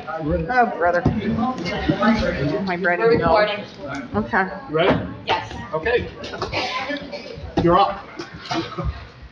Oh, brother. Am I ready? We're recording. Okay. You ready? Yes. Okay. You're up.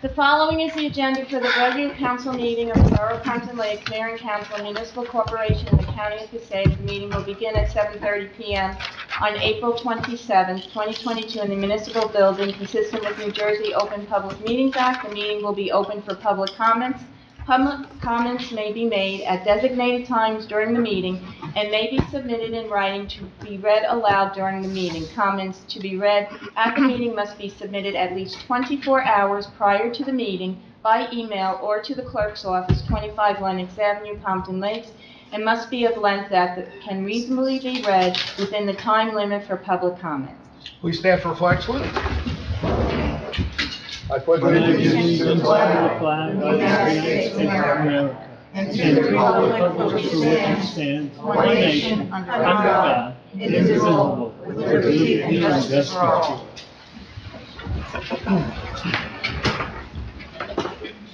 The following is the agenda for the regular council meeting of the Borough of Pompton Lakes, Mayor and Council, Municipal Corporation in the County of Passaic. The meeting will begin at 7:30 p.m. on April 27th, 2022 in the Municipal Building, consistent with New Jersey Open Public Meetings Act. The meeting will be open for public comments. Public comments may be made at designated times during the meeting and may be submitted in writing to be read aloud during the meeting. Comments to be read at the meeting must be submitted at least 24 hours prior to the meeting by email or to the clerk's office, 25 Lenox Avenue, Pompton Lakes, and must be of length that can reasonably be read within the time limit for public comment. Please stand for a flag salute. I pledge allegiance to the flag of the United States of America, and to the republic for which it stands, one nation, under God, indivisible, with liberty and justice for all.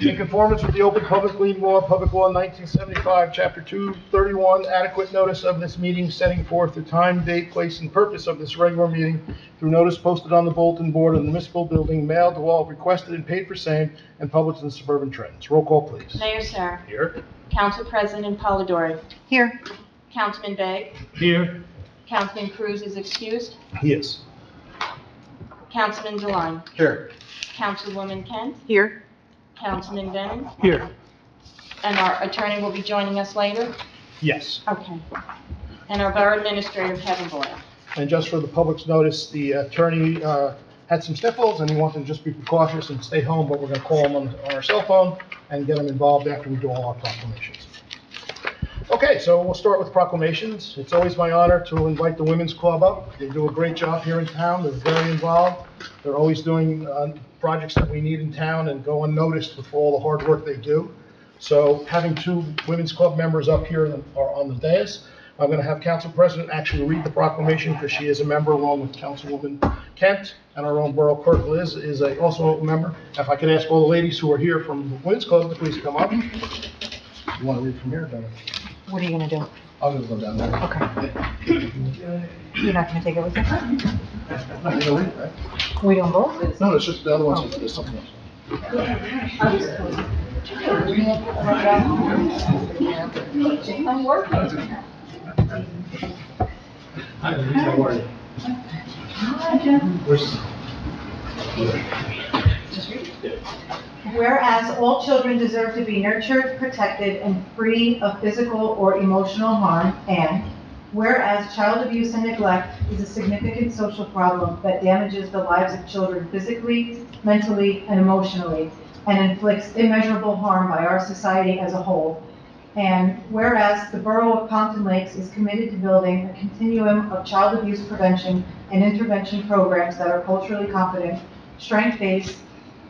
In conformance with the Open Public Meeting Law, Public Law 1975, Chapter 231, adequate notice of this meeting setting forth the time, date, place, and purpose of this regular meeting through notice posted on the bulletin board of the municipal building, mailed to all requested and paid for same, and published in the Suburban Trends. Roll call, please. Mayor Sarah. Here. Council President Polidori. Here. Councilman Begg. Here. Councilman Cruz is excused. He is. Councilman Deline. Here. Councilwoman Kent. Here. Councilman Bennett. Here. And our attorney will be joining us later? Yes. Okay. And our Borough Administrator, Kevin Boyle. And just for the public's notice, the attorney had some sniffles and he wanted to just be precautious and stay home, but we're going to call him on our cell phone and get him involved after we do all our proclamations. Okay, so we'll start with proclamations. It's always my honor to invite the Women's Club up. They do a great job here in town. They're very involved. They're always doing projects that we need in town and go unnoticed with all the hard work they do. So having two Women's Club members up here are on the dais. I'm going to have Council President actually read the proclamation because she is a member along with Councilwoman Kent, and our own Borough Clerk Liz is also a member. If I could ask all the ladies who are here from the Women's Club to please come up. You want to read from here, Donna? What are you gonna do? I'll just go down there. Okay. You're not gonna take it with you? No, you don't read, right? We doing both? No, it's just the other ones, there's something else. I'm working. Hi, how are you? Whereas all children deserve to be nurtured, protected, and free of physical or emotional harm, and whereas child abuse and neglect is a significant social problem that damages the lives of children physically, mentally, and emotionally, and inflicts immeasurable harm by our society as a whole, and whereas the Borough of Pompton Lakes is committed to building a continuum of child abuse prevention and intervention programs that are culturally competent, strength-based,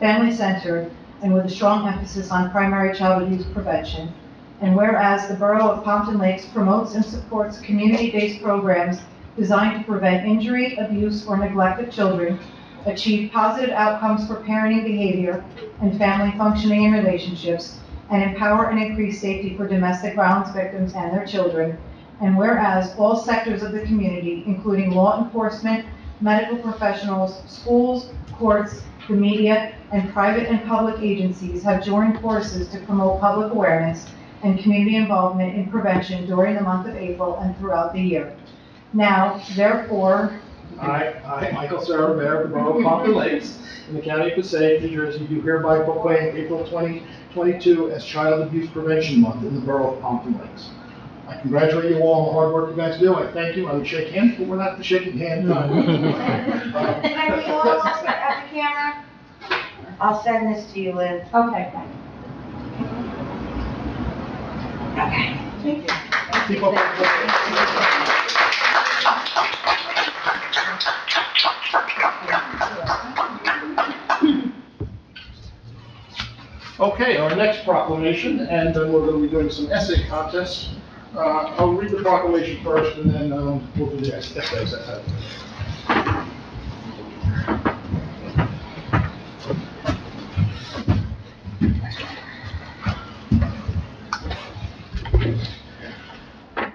family-centered, and with a strong emphasis on primary child abuse prevention. And whereas the Borough of Pompton Lakes promotes and supports community-based programs designed to prevent injury, abuse, or neglect of children, achieve positive outcomes for parenting behavior and family functioning and relationships, and empower and increase safety for domestic violence victims and their children. And whereas all sectors of the community, including law enforcement, medical professionals, schools, courts, the media, and private and public agencies have joined forces to promote public awareness and community involvement in prevention during the month of April and throughout the year. Now, therefore, I, Michael Sarah, Mayor of the Borough of Pompton Lakes, in the County of Passaic, New Jersey, do hereby proclaim April 2022 as Child Abuse Prevention Month in the Borough of Pompton Lakes. I congratulate you all on the hard work you guys do. I thank you. I would shake hands, but we're not the shaking hand. can we all look at the camera? I'll send this to you, Liz. Okay. Okay. Thank you. Keep up the Okay, our next proclamation, and then we're going to be doing some essay contests. I'll read the proclamation first, and then we'll do the essays.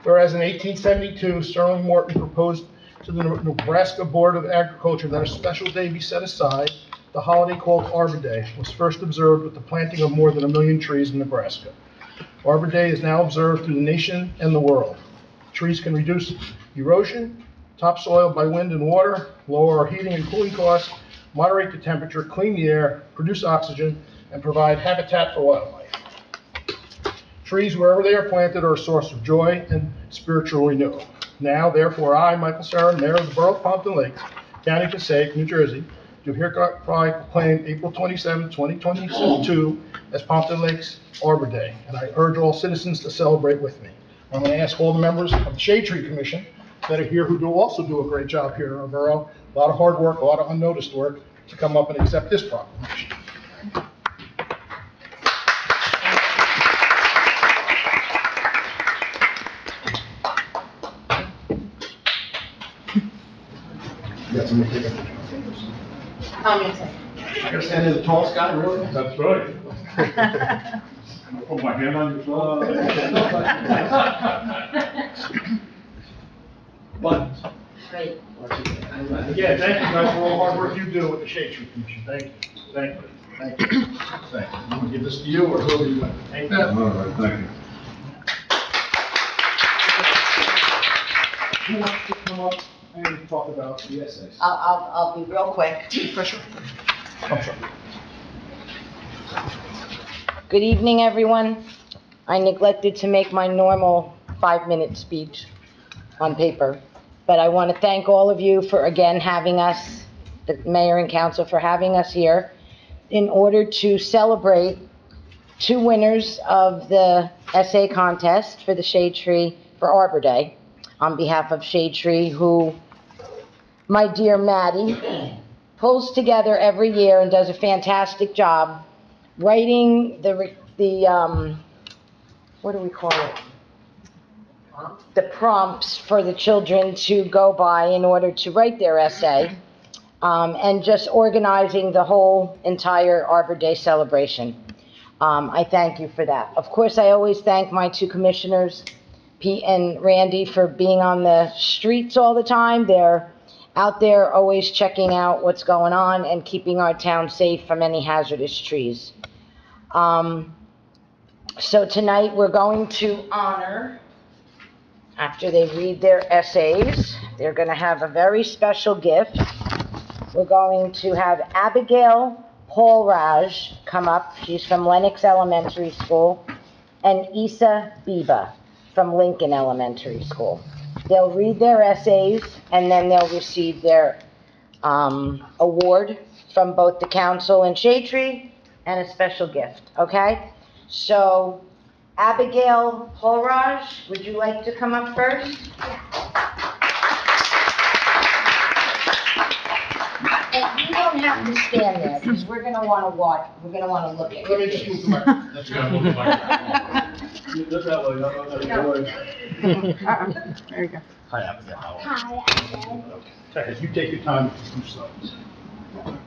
Whereas in 1872, Sterling Morton proposed to the Nebraska Board of Agriculture that a special day be set aside, the holiday called Arbor Day was first observed with the planting of more than 1 million trees in Nebraska. Arbor Day is now observed through the nation and the world. Trees can reduce erosion, topsoil by wind and water, lower our heating and cooling costs, moderate the temperature, clean the air, produce oxygen, and provide habitat for wildlife. Trees, wherever they are planted, are a source of joy and spiritual renewal. Now, therefore, I, Michael Sarin, Mayor of the Borough of Pompton Lakes, County of Passaic, New Jersey, do hereby proclaim April 27, 2022 as Pompton Lakes Arbor Day, and I urge all citizens to celebrate with me. I'm going to ask all the members of the Shade Tree Commission that are here who also do a great job here in our borough, a lot of hard work, a lot of unnoticed work, to come up and accept this proclamation. You got somebody take a picture? I'm gonna take. I gotta stand in the tallest guy, really? That's right. Put my hand on your shoulder. Buttons. Great. Again, thank you guys for all the hard work you do with the Shade Tree Commission. Thank you. Thank you. Thank you. Thank you. I'm gonna give this to you or whoever you want. Take that. All right, thank you. Who wants to come up and talk about the essays? I'll be real quick. For sure. I'm sorry. Good evening, everyone. I neglected to make my normal 5-minute speech on paper, but I want to thank all of you for again having us, the mayor and council, for having us here in order to celebrate 2 winners of the essay contest for the Shade Tree for Arbor Day on behalf of Shade Tree, who my dear Maddie pulls together every year and does a fantastic job writing the what do we call it? The prompts for the children to go by in order to write their essay, and just organizing the whole entire Arbor Day celebration. I thank you for that. Of course, I always thank my 2 commissioners, Pete and Randy, for being on the streets all the time. They're out there always checking out what's going on and keeping our town safe from any hazardous trees. So tonight we're going to honor, after they read their essays, they're going to have a very special gift. We're going to have Abigail Paulraj come up. She's from Lennox Elementary School, and Issa Biba from Lincoln Elementary School. They'll read their essays, and then they'll receive their award from both the council and Shade Tree, and a special gift, okay? So, Abigail Paulraj, would you like to come up first? And you don't have to stand there, because we're gonna wanna watch, we're gonna wanna look at Let me you. just move the microphone. That's good. Move the microphone. Look that way, that way. There you go. Hi, Abigail. Hi, I'm Okay, you take your time with the 2 slides.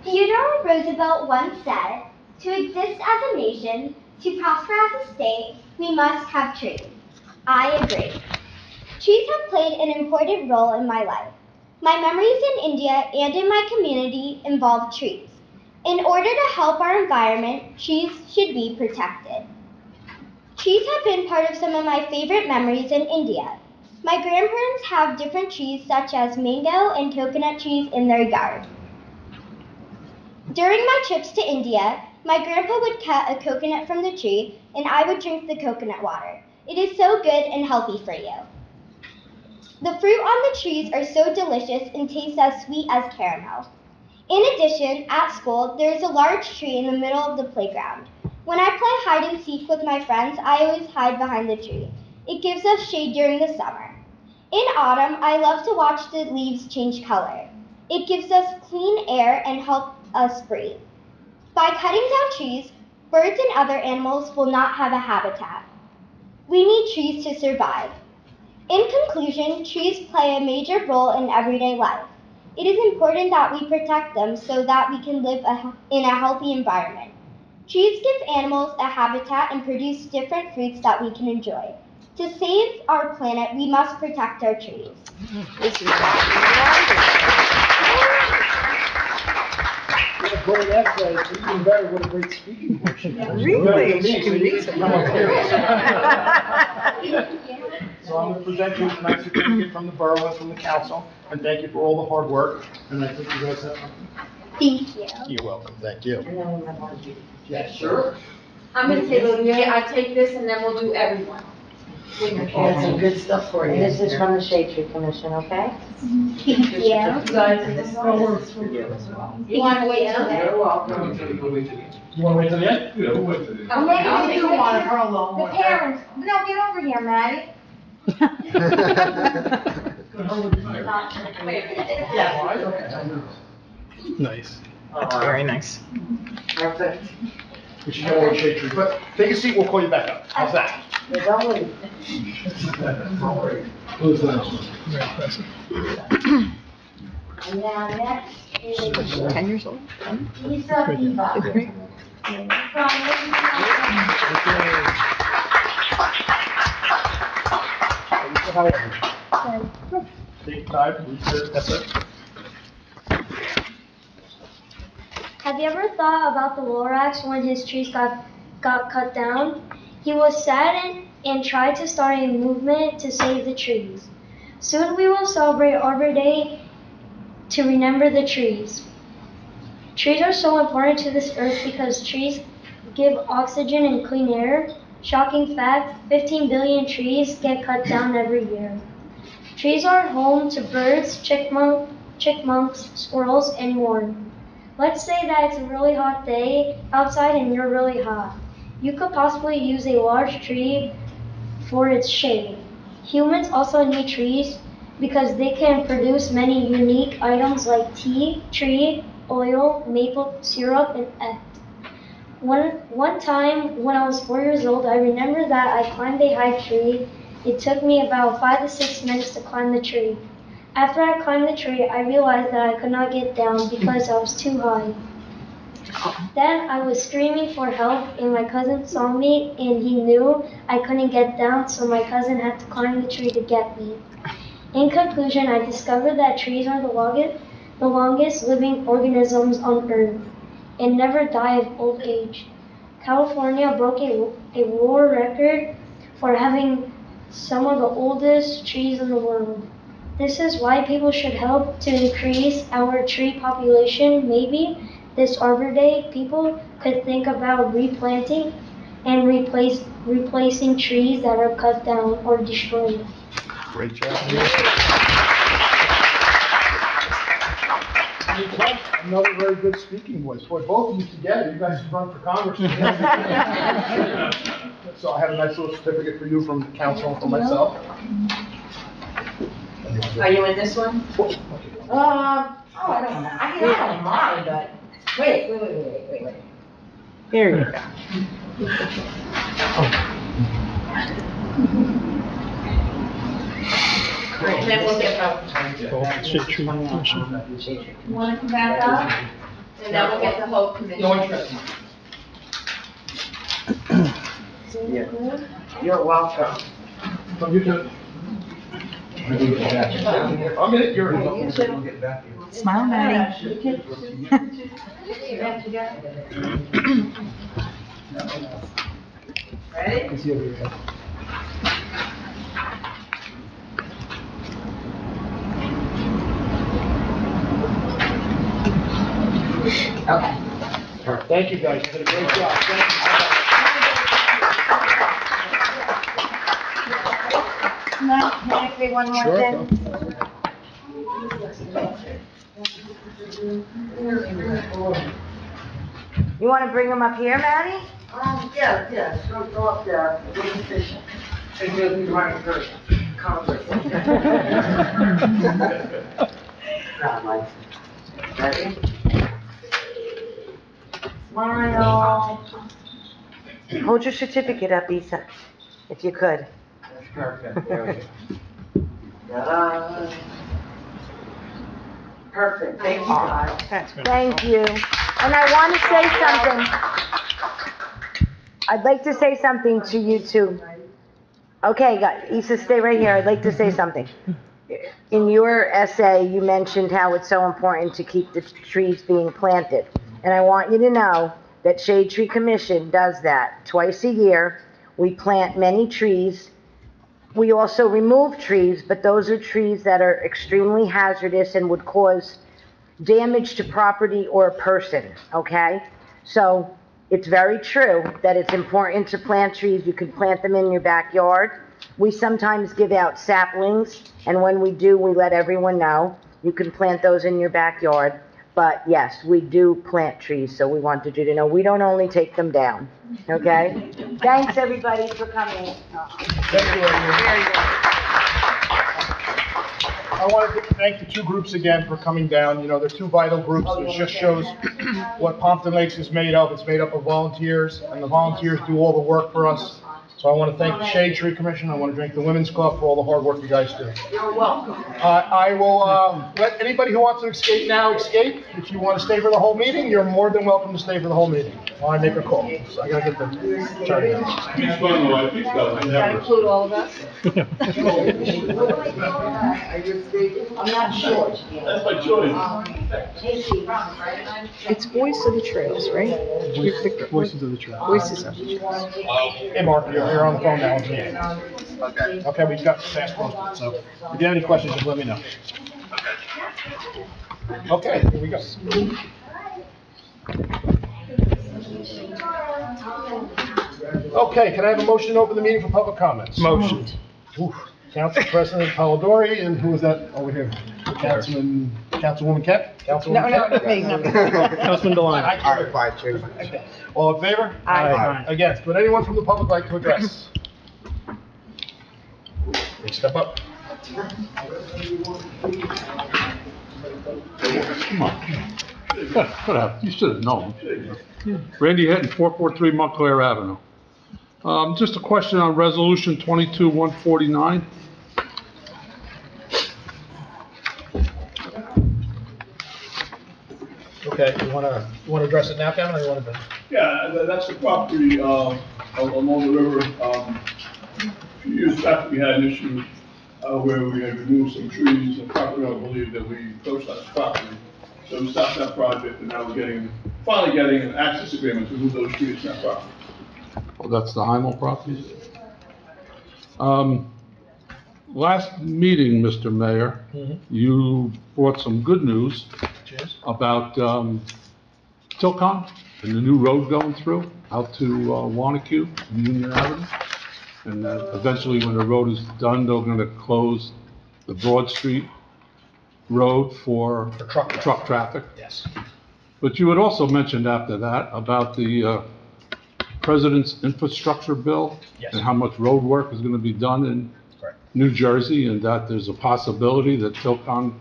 Theodore Roosevelt once said, "To exist as a nation, to prosper as a state, we must have trees." I agree. Trees have played an important role in my life. My memories in India and in my community involve trees. In order to help our environment, trees should be protected. Trees have been part of some of my favorite memories in India. My grandparents have different trees such as mango and coconut trees in their yard. During my trips to India, my grandpa would cut a coconut from the tree and I would drink the coconut water. It is so good and healthy for you. The fruit on the trees are so delicious and taste as sweet as caramel. In addition, at school, there is a large tree in the middle of the playground. When I play hide and seek with my friends, I always hide behind the tree. It gives us shade during the summer. In autumn, I love to watch the leaves change color. It gives us clean air and helps us breathe. By cutting down trees, birds and other animals will not have a habitat. We need trees to survive. In conclusion, trees play a major role in everyday life. It is important that we protect them so that we can live in a healthy environment. Trees give animals a habitat and produce different fruits that we can enjoy. To save our planet, we must protect our trees. Go to that side, it's even better, what a great speaking voice she has. Really? She can read. So I'm going to present you tonight's certificate from the borough and from the council, and thank you for all the hard work, and I think you guys have something. Thank you. You're welcome, thank you. And then we have one. Yeah, sure. I'm gonna take, I take this and then we'll do everyone. That's some good stuff for you. And this is from the Shade Tree Commission, okay? Thank you. Guys, this is for you as well. You wanna wait till then? You want to wait till the end? I'm I'll do one for a long The one. parents, no, get over here, Maddie. Nice. Very nice. Perfect. We should go over shade tree, but take a seat, we'll call you back up. How's that? There's only, Who's the next one? And now next is 10 years old? Lisa Eva. Take time, that's it. Have you ever thought about the Lorax when his trees got cut down? He was sad and tried to start a movement to save the trees. Soon we will celebrate Arbor Day to remember the trees. Trees are so important to this earth because trees give oxygen and clean air. Shocking fact, 15 billion trees get cut down every year. Trees are home to birds, chipmunks, squirrels, and more. Let's say that it's a really hot day outside and you're really hot. You could possibly use a large tree for its shade. Humans also need trees because they can produce many unique items like tea, tree, oil, maple syrup, and egg. One time when I was 4 years old, I remember that I climbed a high tree. It took me about 5 to 6 minutes to climb the tree. After I climbed the tree, I realized that I could not get down because I was too high. Then I was screaming for help and my cousin saw me and he knew I couldn't get down, so my cousin had to climb the tree to get me. In conclusion, I discovered that trees are the longest living organisms on Earth and never die of old age. California broke a world record for having some of the oldest trees in the world. This is why people should help to increase our tree population. Maybe this Arbor Day, people could think about replanting and replacing trees that are cut down or destroyed. Great job. Another very good speaking voice. Boy, both of you together, you guys should run for Congress together. So I have a nice little certificate for you from the council and from myself. Are you in this one? I don't know. I don't mind, but, wait. Here you go. And then we'll get the, Shade tree. you wanna come back up? And then we'll get the whole commission. No interest. You're welcome. So you can. I'm in it, you're in it. Smile, Maddie. Ready? Okay. Thank you guys, you did a great job. Thank you. Can I say one more Sure, thing? you want to bring them up here, Maddie? Yeah, go up there, go fishing. And you'll be running for Congress. Ready? Smile. Hold your certificate up, Isa, if you could. That's perfect, there we go. Perfect, thank you guys. Thank you. And I want to say something. I'd like to say something to you too. Okay, Issa, stay right here. I'd like to say something. In your essay, you mentioned how it's so important to keep the trees being planted. And I want you to know that Shade Tree Commission does that twice a year. We plant many trees. We also remove trees, but those are trees that are extremely hazardous and would cause damage to property or a person, okay? So it's very true that it's important to plant trees. You can plant them in your backyard. We sometimes give out saplings, and when we do, we let everyone know. You can plant those in your backyard. But yes, we do plant trees, so we wanted you to know we don't only take them down, okay? Thanks, everybody, for coming. Thank you, everyone. I wanted to thank the two groups again for coming down. You know, they're two vital groups. It just shows what Pompton Lakes is made of. It's made up of volunteers, and the volunteers do all the work for us. So I want to thank the Shade Tree Commission. I want to thank the Women's Club for all the hard work you guys do. You're welcome. I will let anybody who wants to escape now escape. If you want to stay for the whole meeting, you're more than welcome to stay for the whole meeting. I make a call. So I gotta get the charge. That include all of us? I'm not sure. That's my choice. It's Voice of the Trails, right? Voices of the Trail. Voices of the Trails. Hey, Mark, you're on the phone now. Okay. Okay, we've got the fast posted, so if you have any questions, just let me know. Okay, here we go. Okay, can I have a motion to open the meeting for public comments? Motion. Council President Polidori, and who is that over here? Councilwoman Kemp? Councilwoman Kemp? Me, no. Councilman Delano. All in favor? Aye. Against? Would anyone from the public like to address? Please step up. Come on. You should have known. Randy Hinton, 443 Montclair Avenue. Just a question on Resolution 22-149. Okay, you wanna address it now, Kevin, or you want to? Yeah, that's the property along the river. A few years back, we had an issue where we had removed some trees, and property owner believed that we encroached on his property. So we stopped that project, and now we're finally getting an access agreement to move those trees from that property. Well, that's the Heimel property. Last meeting, Mr. Mayor, you brought some good news about Tilcon and the new road going through out to Wanacue, Union Avenue. And eventually, when the road is done, they're going to close the Broad Street Road for truck traffic. Yes. But you had also mentioned after that about the President's infrastructure bill. Yes. And how much road work is going to be done in New Jersey, and that there's a possibility that Tilcon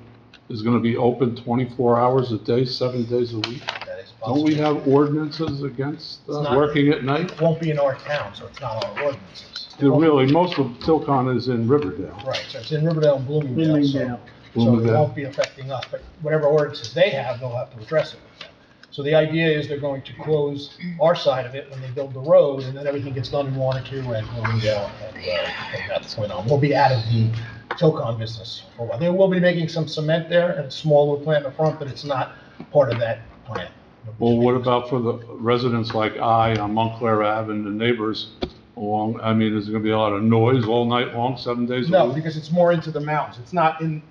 is going to be open 24 hours a day, 7 days a week. That is Don't we have ordinances against working at night? It won't be in our town, so it's not our ordinances. Really, most of Tilcon is in Riverdale. Right, so it's in Riverdale and Bloomingdale, so it won't be affecting us, but whatever ordinances they have, they'll have to address it with them. So the idea is they're going to close our side of it when they build the road, and then everything gets done in Wanacue and Bloomingdale, and that's going on. We'll be out of the Tilcon business for a while. They will be making some cement there and a small little plant in the front, but it's not part of that plant. Well, what about for the residents like I on Montclair Ave and the neighbors along, I mean, is there gonna be a lot of noise all night long, 7 days a No, week? because it's more into the mountains.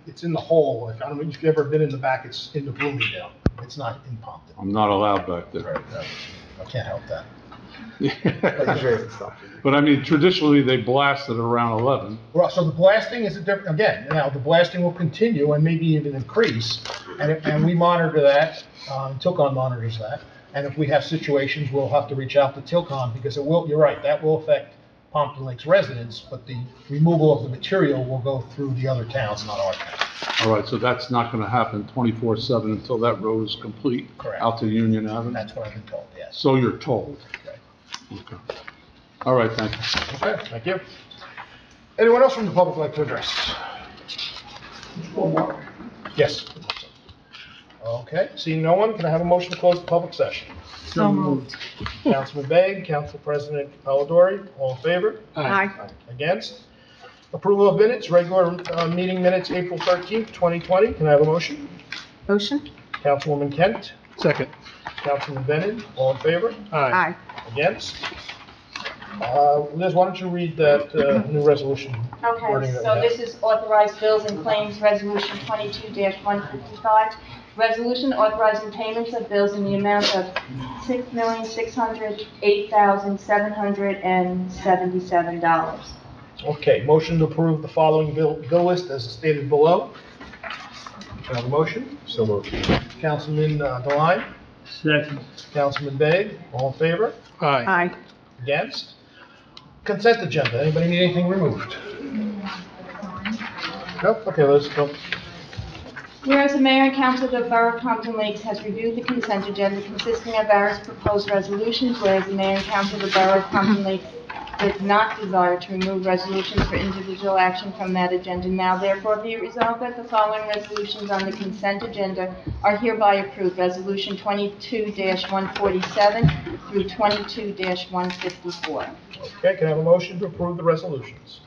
It's in the hole. Like, I don't know if you've ever been in the back, it's into Bloomingdale. It's not in Pompton. I'm not allowed back there. Right, no, I can't help that. But I mean, traditionally, they blast it around 11. Well, so the blasting is a different, again, now the blasting will continue and maybe even increase, and we monitor that, Tilcon monitors that, and if we have situations, we'll have to reach out to Tilcon, because it will, you're right, that will affect Pompton Lakes residents, but the removal of the material will go through the other towns, not our town. All right, so that's not gonna happen 24/7 until that road is complete? Correct. Out to Union Avenue? That's what I've been told, yes. So you're told? Okay. All right, thank you. Okay, thank you. Anyone else from the public like to address? Yes. Okay, seeing no one, can I have a motion to close the public session? So moved. Councilman Begg, Council President Polidori, all in favor? Aye. Against? Approval of minutes, regular meeting minutes, April 13th, 2020. Can I have a motion? Motion? Councilwoman Kent, Second. Councilman Bennett, all in favor? Aye. Against? Liz, why don't you read that new resolution? Okay, wording that we so have? this is authorized bills and claims, Resolution 22-155. Resolution authorizing payments of bills in the amount of $6,608,777. Okay, motion to approve the following bill list as stated below. Can I have a motion? So moved. Councilman Deline, Second. Councilman Begg, all in favor? Aye. Against? Consent agenda, anybody need anything removed? Nope, okay, let's go. Whereas the mayor and council of the borough of Pompton Lakes has reviewed the consent agenda consisting of various proposed resolutions, whereas the mayor and council of the borough of Pompton Lakes does not desire to remove resolutions for individual action from that agenda, now therefore be it resolved that the following resolutions on the consent agenda are hereby approved. Resolution 22-147 through 22-154. Okay, can I have a motion to approve the resolutions?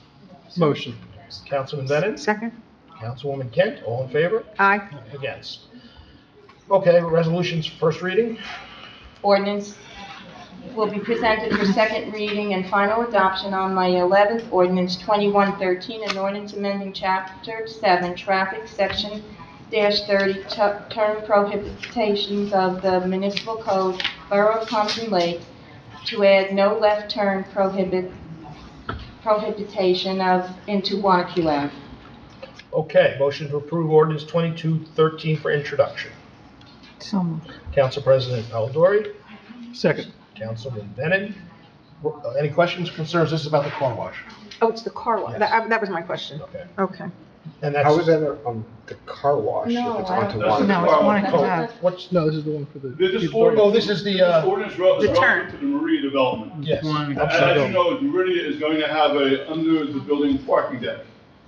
Motion. Councilman Bennett, Second? Councilwoman Kent, all in favor? Aye. Against? Okay, resolutions, first reading. Ordinance will be presented for second reading and final adoption on May 11th. Ordinance 2113, an ordinance amending Chapter 7, Traffic, Section -30, term prohibitions of the municipal code, Borough of Pompton Lakes, to add no left turn prohibition into Wanacue Ave. Okay, motion to approve ordinance 2213 for introduction. So moved. Council President Polidori, Second. Councilman Bennett. Any questions, concerns? This is about the car wash. Oh, it's the car wash. Yes. That was my question. Okay. Okay. And How that's, is that on the car wash No, if it's I onto don't- one? No, it's Wanacue oh, Ave. what's, No, this is the one for the. This oh, ordinance, this is this the, ordinance is The relative turn. to the Maria development. yes. One. I'm As sorry, you go. know, Maria is going to have a under the building parking deck.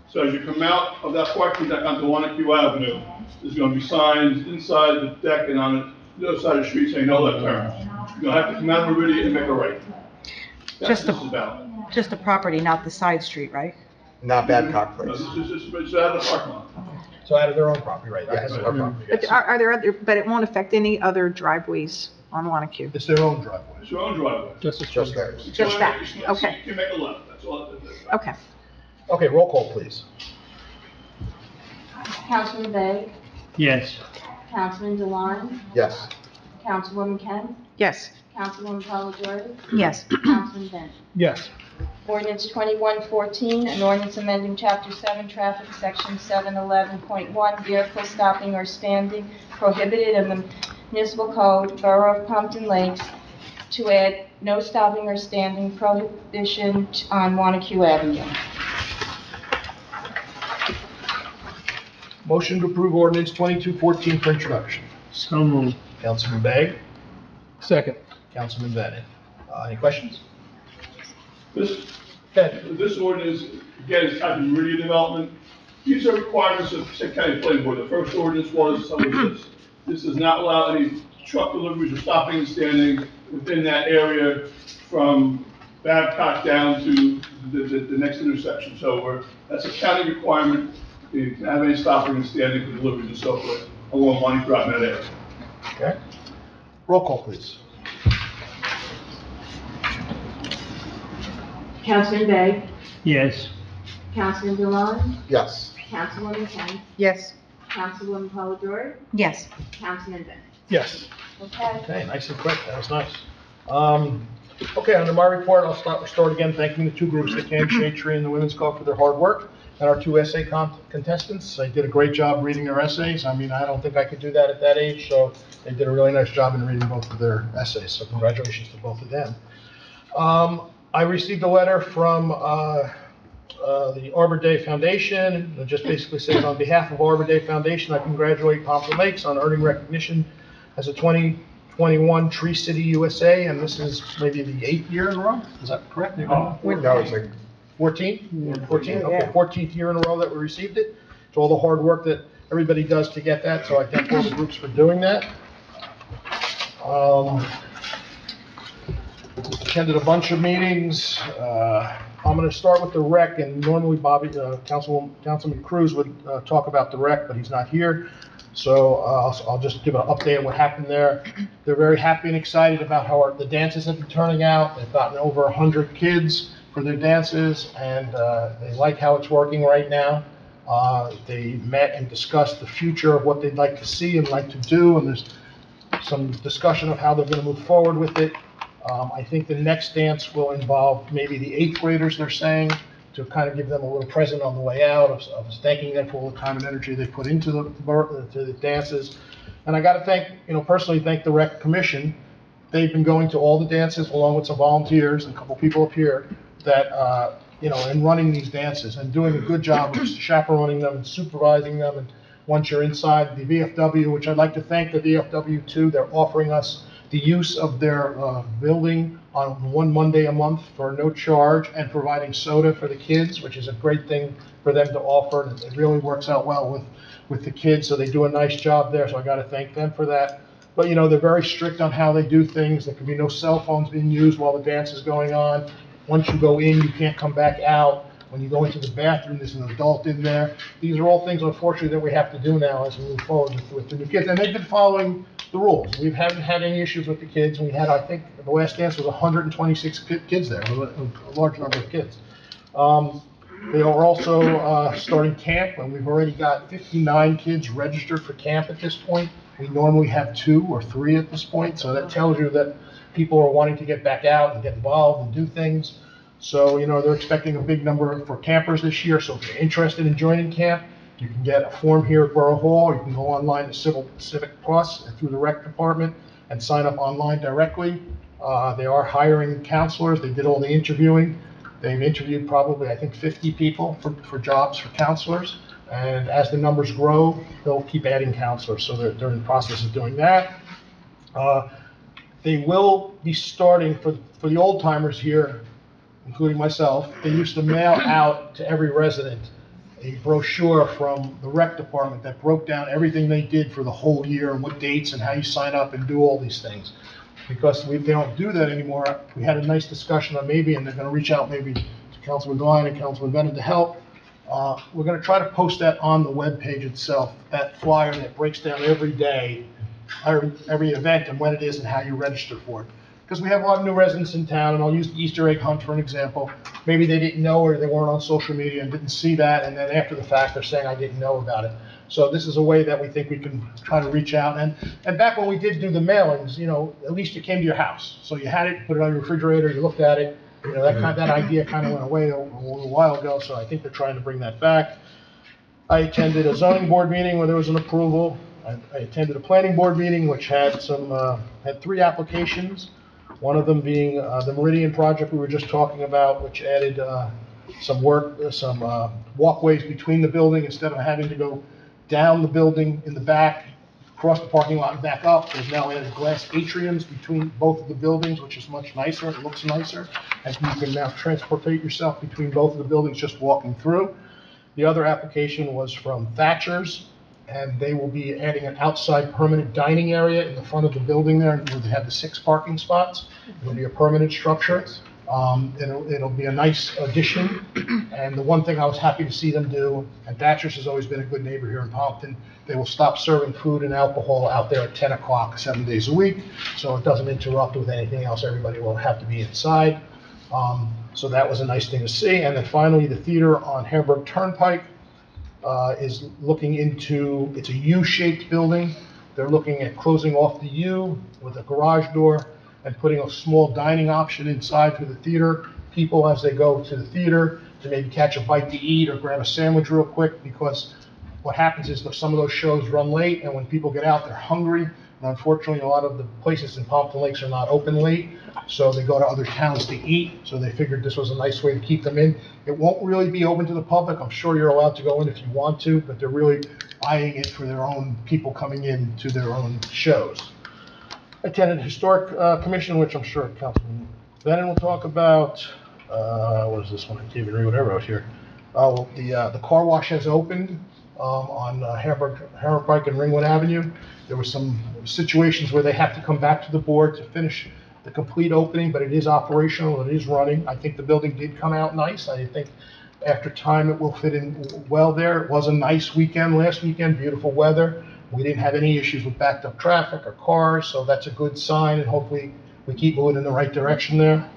So as you come out of that parking deck onto Wanacue Avenue, there's going to be signs inside the deck and on the other side of the street saying no left turn. You're going to have to come out of Meridian and make a right. That's Just what the- this is about. Just the property, not the side street, right? Not Babcock No, Place. it's out of the parking lot. So out of their own property, right? Yes. Out of their property, But yes. are there other, but it won't affect any other driveways on Wanacue? It's their own driveway. It's your own driveway. Just Just theirs. Just that, okay. You can make a left, that's all it is. Okay. Okay, roll call, please. Councilman Begg, Yes. Councilman Deline, Yes. Councilwoman Kent, Yes. Councilwoman Polidori, Yes. Councilman Bennett. Yes. Ordinance 2114, an ordinance amending Chapter 7, Traffic, Section 711.1, vehicle stopping or standing prohibited in the municipal code, Borough of Pompton Lakes, to add no stopping or standing prohibition on Wanacue Avenue. Motion to approve ordinance 2214 for introduction. So moved. Councilman Begg, Second. Councilman Bennett. Any questions? Okay. This ordinance, again, is tied to Meridian development. These are requirements of Passaic County Planning Board. The first ordinance was, so this does not allow any truck deliveries or stopping and standing within that area from Babcock down to the next intersection. So that's a county requirement. You can have any stopping and standing for deliveries and so forth along Monty Drive in that area. Okay. Roll call, please. Councilman Begg, Yes. Councilman Deline, Yes. Councilwoman Kent, Yes. Councilwoman Polidori, Yes. Councilman Bennett. Yes. Okay. Okay, nice and quick, that was nice. Okay, under my report, I'll start again thanking the two groups that came, Shade Tree and the Women's Club, for their hard work, and our two essay contestants. They did a great job reading their essays. I mean, I don't think I could do that at that age, so they did a really nice job in reading both of their essays, so congratulations to both of them. I received a letter from the Arbor Day Foundation. It just basically says, on behalf of Arbor Day Foundation, I congratulate Pompton Lakes on earning recognition as a 2021 Tree City USA, and this is maybe the 8th year in a row. Is that correct? No, it's like 14? 14, okay, 14th year in a row that we received it. It's all the hard work that everybody does to get that, so I thank all the groups for doing that. attended a bunch of meetings. I'm going to start with the rec, and normally Councilman Cruz would talk about the rec, but he's not here. So I'll just give an update on what happened there. They're very happy and excited about how the dances have been turning out. They've gotten over 100 kids for their dances, and they like how it's working right now. They met and discussed the future of what they'd like to see and like to do, and there's some discussion of how they're going to move forward with it. I think the next dance will involve maybe the 8th graders, they're saying, to kind of give them a little present on the way out of thanking them for all the time and energy they put into the dances. And I got to personally thank the Rec Commission. They've been going to all the dances along with some volunteers and a couple people up here that, and running these dances and doing a good job of chaperoning them and supervising them. And once you're inside the VFW, which I'd like to thank the VFW too, they're offering us the use of their building on one Monday a month for no charge, and providing soda for the kids, which is a great thing for them to offer. And it really works out well with the kids, so they do a nice job there, so I got to thank them for that. But they're very strict on how they do things. There can be no cell phones being used while the dance is going on. Once you go in, you can't come back out. When you go into the bathroom, there's an adult in there. These are all things, unfortunately, that we have to do now as we move forward with the new kids. And they've been following the rules. We haven't had any issues with the kids. We had, I think, the last dance was 126 kids there, a large number of kids. They are also starting camp, and we've already got 59 kids registered for camp at this point. We normally have 2 or 3 at this point, so that tells you that people are wanting to get back out and get involved and do things. So, they're expecting a big number for campers this year. So if you're interested in joining camp, you can get a form here at Borough Hall. You can go online to Civic Plus through the rec department and sign up online directly. They are hiring counselors. They did all the interviewing. They've interviewed probably, I think, 50 people for jobs for counselors. And as the numbers grow, they'll keep adding counselors. So they're in the process of doing that. They will be starting for the old timers here, including myself. They used to mail out to every resident a brochure from the rec department that broke down everything they did for the whole year and what dates and how you sign up and do all these things. Because they don't do that anymore, we had a nice discussion on maybe, and they're going to reach out maybe to Councilman Gline and Councilman Bennett to help. We're going to try to post that on the web page itself, that flyer that breaks down every day, every event and when it is and how you register for it. Because we have a lot of new residents in town, and I'll use the Easter egg hunt for an example. Maybe they didn't know, or they weren't on social media and didn't see that, and then after the fact, they're saying, I didn't know about it. So this is a way that we think we can try to reach out. And back when we did do the mailings, at least it came to your house. So you had it, put it on your refrigerator, you looked at it. That idea kind of went away a little while ago, so I think they're trying to bring that back. I attended a zoning board meeting where there was an approval. I attended a planning board meeting which had had 3 applications. One of them being the Meridian project we were just talking about, which added some walkways between the building instead of having to go down the building in the back, across the parking lot and back up. There's now added glass atriums between both of the buildings, which is much nicer. It looks nicer. And you can now transportate yourself between both of the buildings just walking through. The other application was from Thatcher's, and they will be adding an outside permanent dining area in the front of the building there, where they have the 6 parking spots. It'll be a permanent structure. It'll be a nice addition. And the one thing I was happy to see them do, and Thatcher's has always been a good neighbor here in Pompton, they will stop serving food and alcohol out there at 10 o'clock, 7 days a week, so it doesn't interrupt with anything else. Everybody will have to be inside. So that was a nice thing to see. And then finally, the theater on Hamburg Turnpike is looking into, it's a U-shaped building. They're looking at closing off the U with a garage door and putting a small dining option inside for the theater people as they go to the theater to maybe catch a bite to eat or grab a sandwich real quick, because what happens is that some of those shows run late, and when people get out, they're hungry. And unfortunately, a lot of the places in Pompton Lakes are not open late, so they go to other towns to eat. So they figured this was a nice way to keep them in. It won't really be open to the public. I'm sure you're allowed to go in if you want to, but they're really eyeing it for their own people coming in to their own shows. I attended the Historic Commission, which I'm sure Councilman Bennett will talk about. What is this one? I can't even read what I wrote here. The car wash has opened on Hamburg Pike and Ringwood Avenue. There were some situations where they have to come back to the board to finish the complete opening, but it is operational, it is running. I think the building did come out nice. I think after time it will fit in well there. It was a nice weekend last weekend, beautiful weather. We didn't have any issues with backed up traffic or cars, so that's a good sign, and hopefully we keep moving in the right direction there.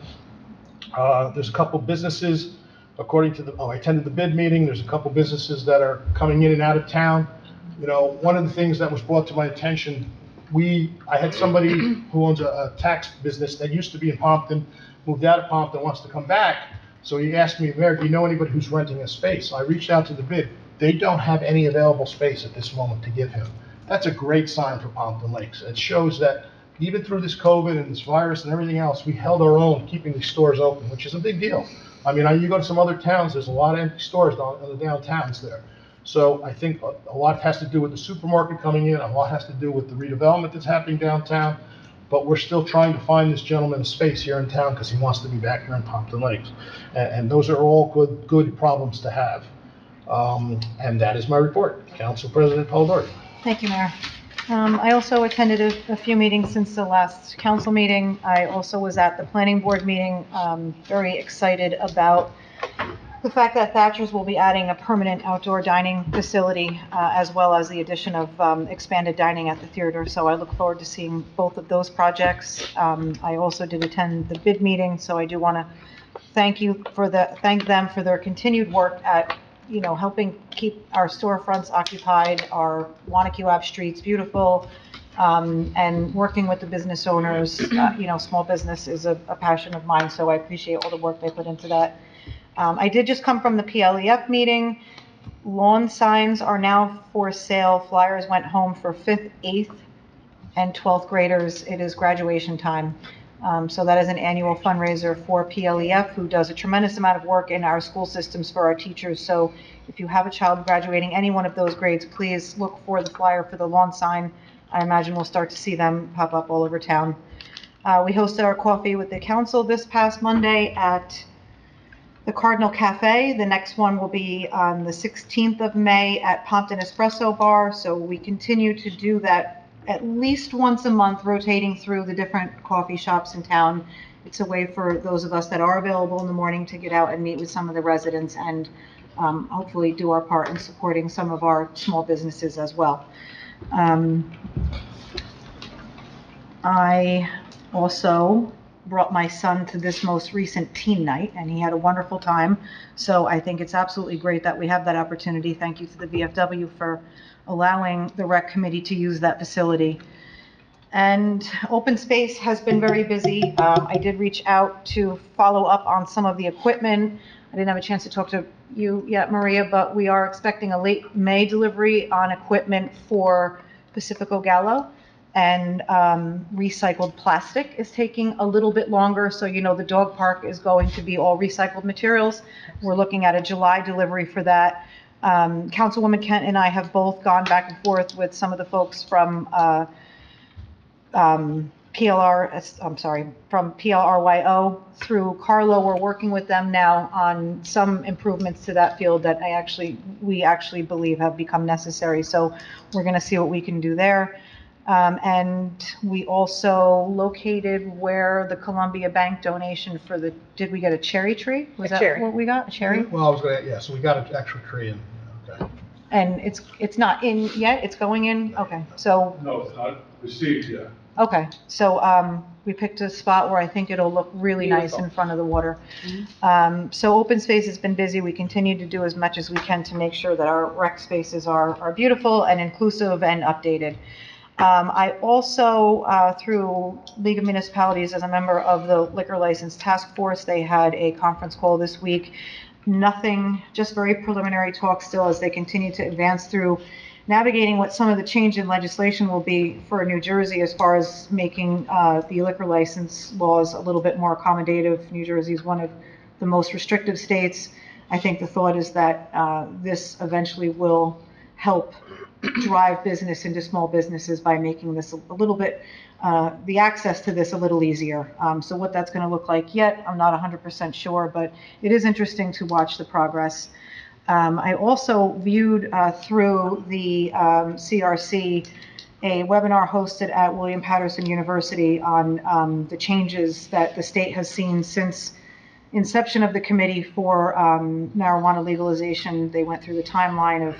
There's a couple businesses, according to I attended the bid meeting, there's a couple businesses that are coming in and out of town. You know, one of the things that was brought to my attention, I had somebody who owns a tax business that used to be in Pompton, moved out of Pompton, wants to come back. So he asked me, Mayor, do you know anybody who's renting a space? So I reached out to the bid. They don't have any available space at this moment to give him. That's a great sign for Pompton Lakes. It shows that even through this COVID and this virus and everything else, we held our own keeping these stores open, which is a big deal. I mean, you go to some other towns, there's a lot of empty stores in the downtowns there. So I think a lot has to do with the supermarket coming in, a lot has to do with the redevelopment that's happening downtown, but we're still trying to find this gentleman a space here in town because he wants to be back here in Pompton Lakes. And those are all good problems to have. And that is my report. Council President Polidori. Thank you, Mayor. I also attended a few meetings since the last council meeting. I also was at the planning board meeting, very excited about the fact that Thatcher's will be adding a permanent outdoor dining facility, as well as the addition of expanded dining at the theater. So I look forward to seeing both of those projects. I also did attend the bid meeting, so I do want to thank them for their continued work at, you know, helping keep our storefronts occupied, our Wanacue Ave streets beautiful, and working with the business owners. You know, small business is a passion of mine, so I appreciate all the work they put into that. I did just come from the PLEF meeting. Lawn signs are now for sale. Flyers went home for 5th, 8th, and 12th graders. It is graduation time. So that is an annual fundraiser for PLEF, who does a tremendous amount of work in our school systems for our teachers. So if you have a child graduating any one of those grades, please look for the flyer for the lawn sign. I imagine we'll start to see them pop up all over town. We hosted our coffee with the council this past Monday at the Cardinal Cafe. The next one will be on the 16th of May at Pompton Espresso Bar. So we continue to do that at least once a month, rotating through the different coffee shops in town. It's a way for those of us that are available in the morning to get out and meet with some of the residents and hopefully do our part in supporting some of our small businesses as well. I also brought my son to this most recent teen night, and he had a wonderful time. So I think it's absolutely great that we have that opportunity. Thank you to the VFW for allowing the rec committee to use that facility. And open space has been very busy. I did reach out to follow up on some of the equipment. I didn't have a chance to talk to you yet, Maria, but we are expecting a late May delivery on equipment for Pacifico Gallo. And recycled plastic is taking a little bit longer. So, you know, the dog park is going to be all recycled materials. We're looking at a July delivery for that. Councilwoman Kent and I have both gone back and forth with some of the folks from from PLRYO through Carlo. We're working with them now on some improvements to that field that we actually believe have become necessary. So we're going to see what we can do there. And we also located where the Columbia Bank donation for did we get a cherry tree? Was that what we got? A cherry? Well, so we got an actual tree in. Okay. And it's not in yet? It's going in? Okay, so. No, it's not received yet. Okay, so we picked a spot where I think it'll look really nice in front of the water. So open space has been busy. We continue to do as much as we can to make sure that our rec spaces are beautiful and inclusive and updated. I also, through League of Municipalities, as a member of the Liquor License Task Force, they had a conference call this week. Nothing, just very preliminary talk still as they continue to advance through navigating what some of the change in legislation will be for New Jersey as far as making the liquor license laws a little bit more accommodative. New Jersey is one of the most restrictive states. I think the thought is that this eventually will help drive business into small businesses by making this a little bit, the access to this a little easier. So what that's going to look like yet, I'm not 100% sure, but it is interesting to watch the progress. I also viewed through the CRC a webinar hosted at William Patterson University on the changes that the state has seen since inception of the committee for marijuana legalization. They went through the timeline of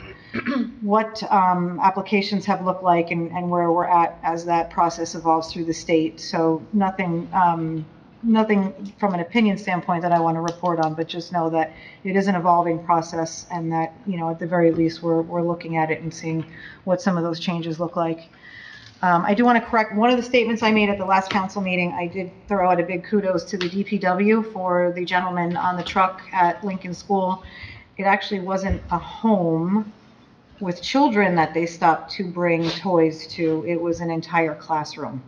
what applications have looked like and where we're at as that process evolves through the state. So nothing from an opinion standpoint that I want to report on, but just know that it is an evolving process, and that, you know, at the very least, we're looking at it and seeing what some of those changes look like. I do want to correct one of the statements I made at the last council meeting. I did throw out a big kudos to the DPW for the gentleman on the truck at Lincoln School. It actually wasn't a home with children that they stopped to bring toys to. It was an entire classroom.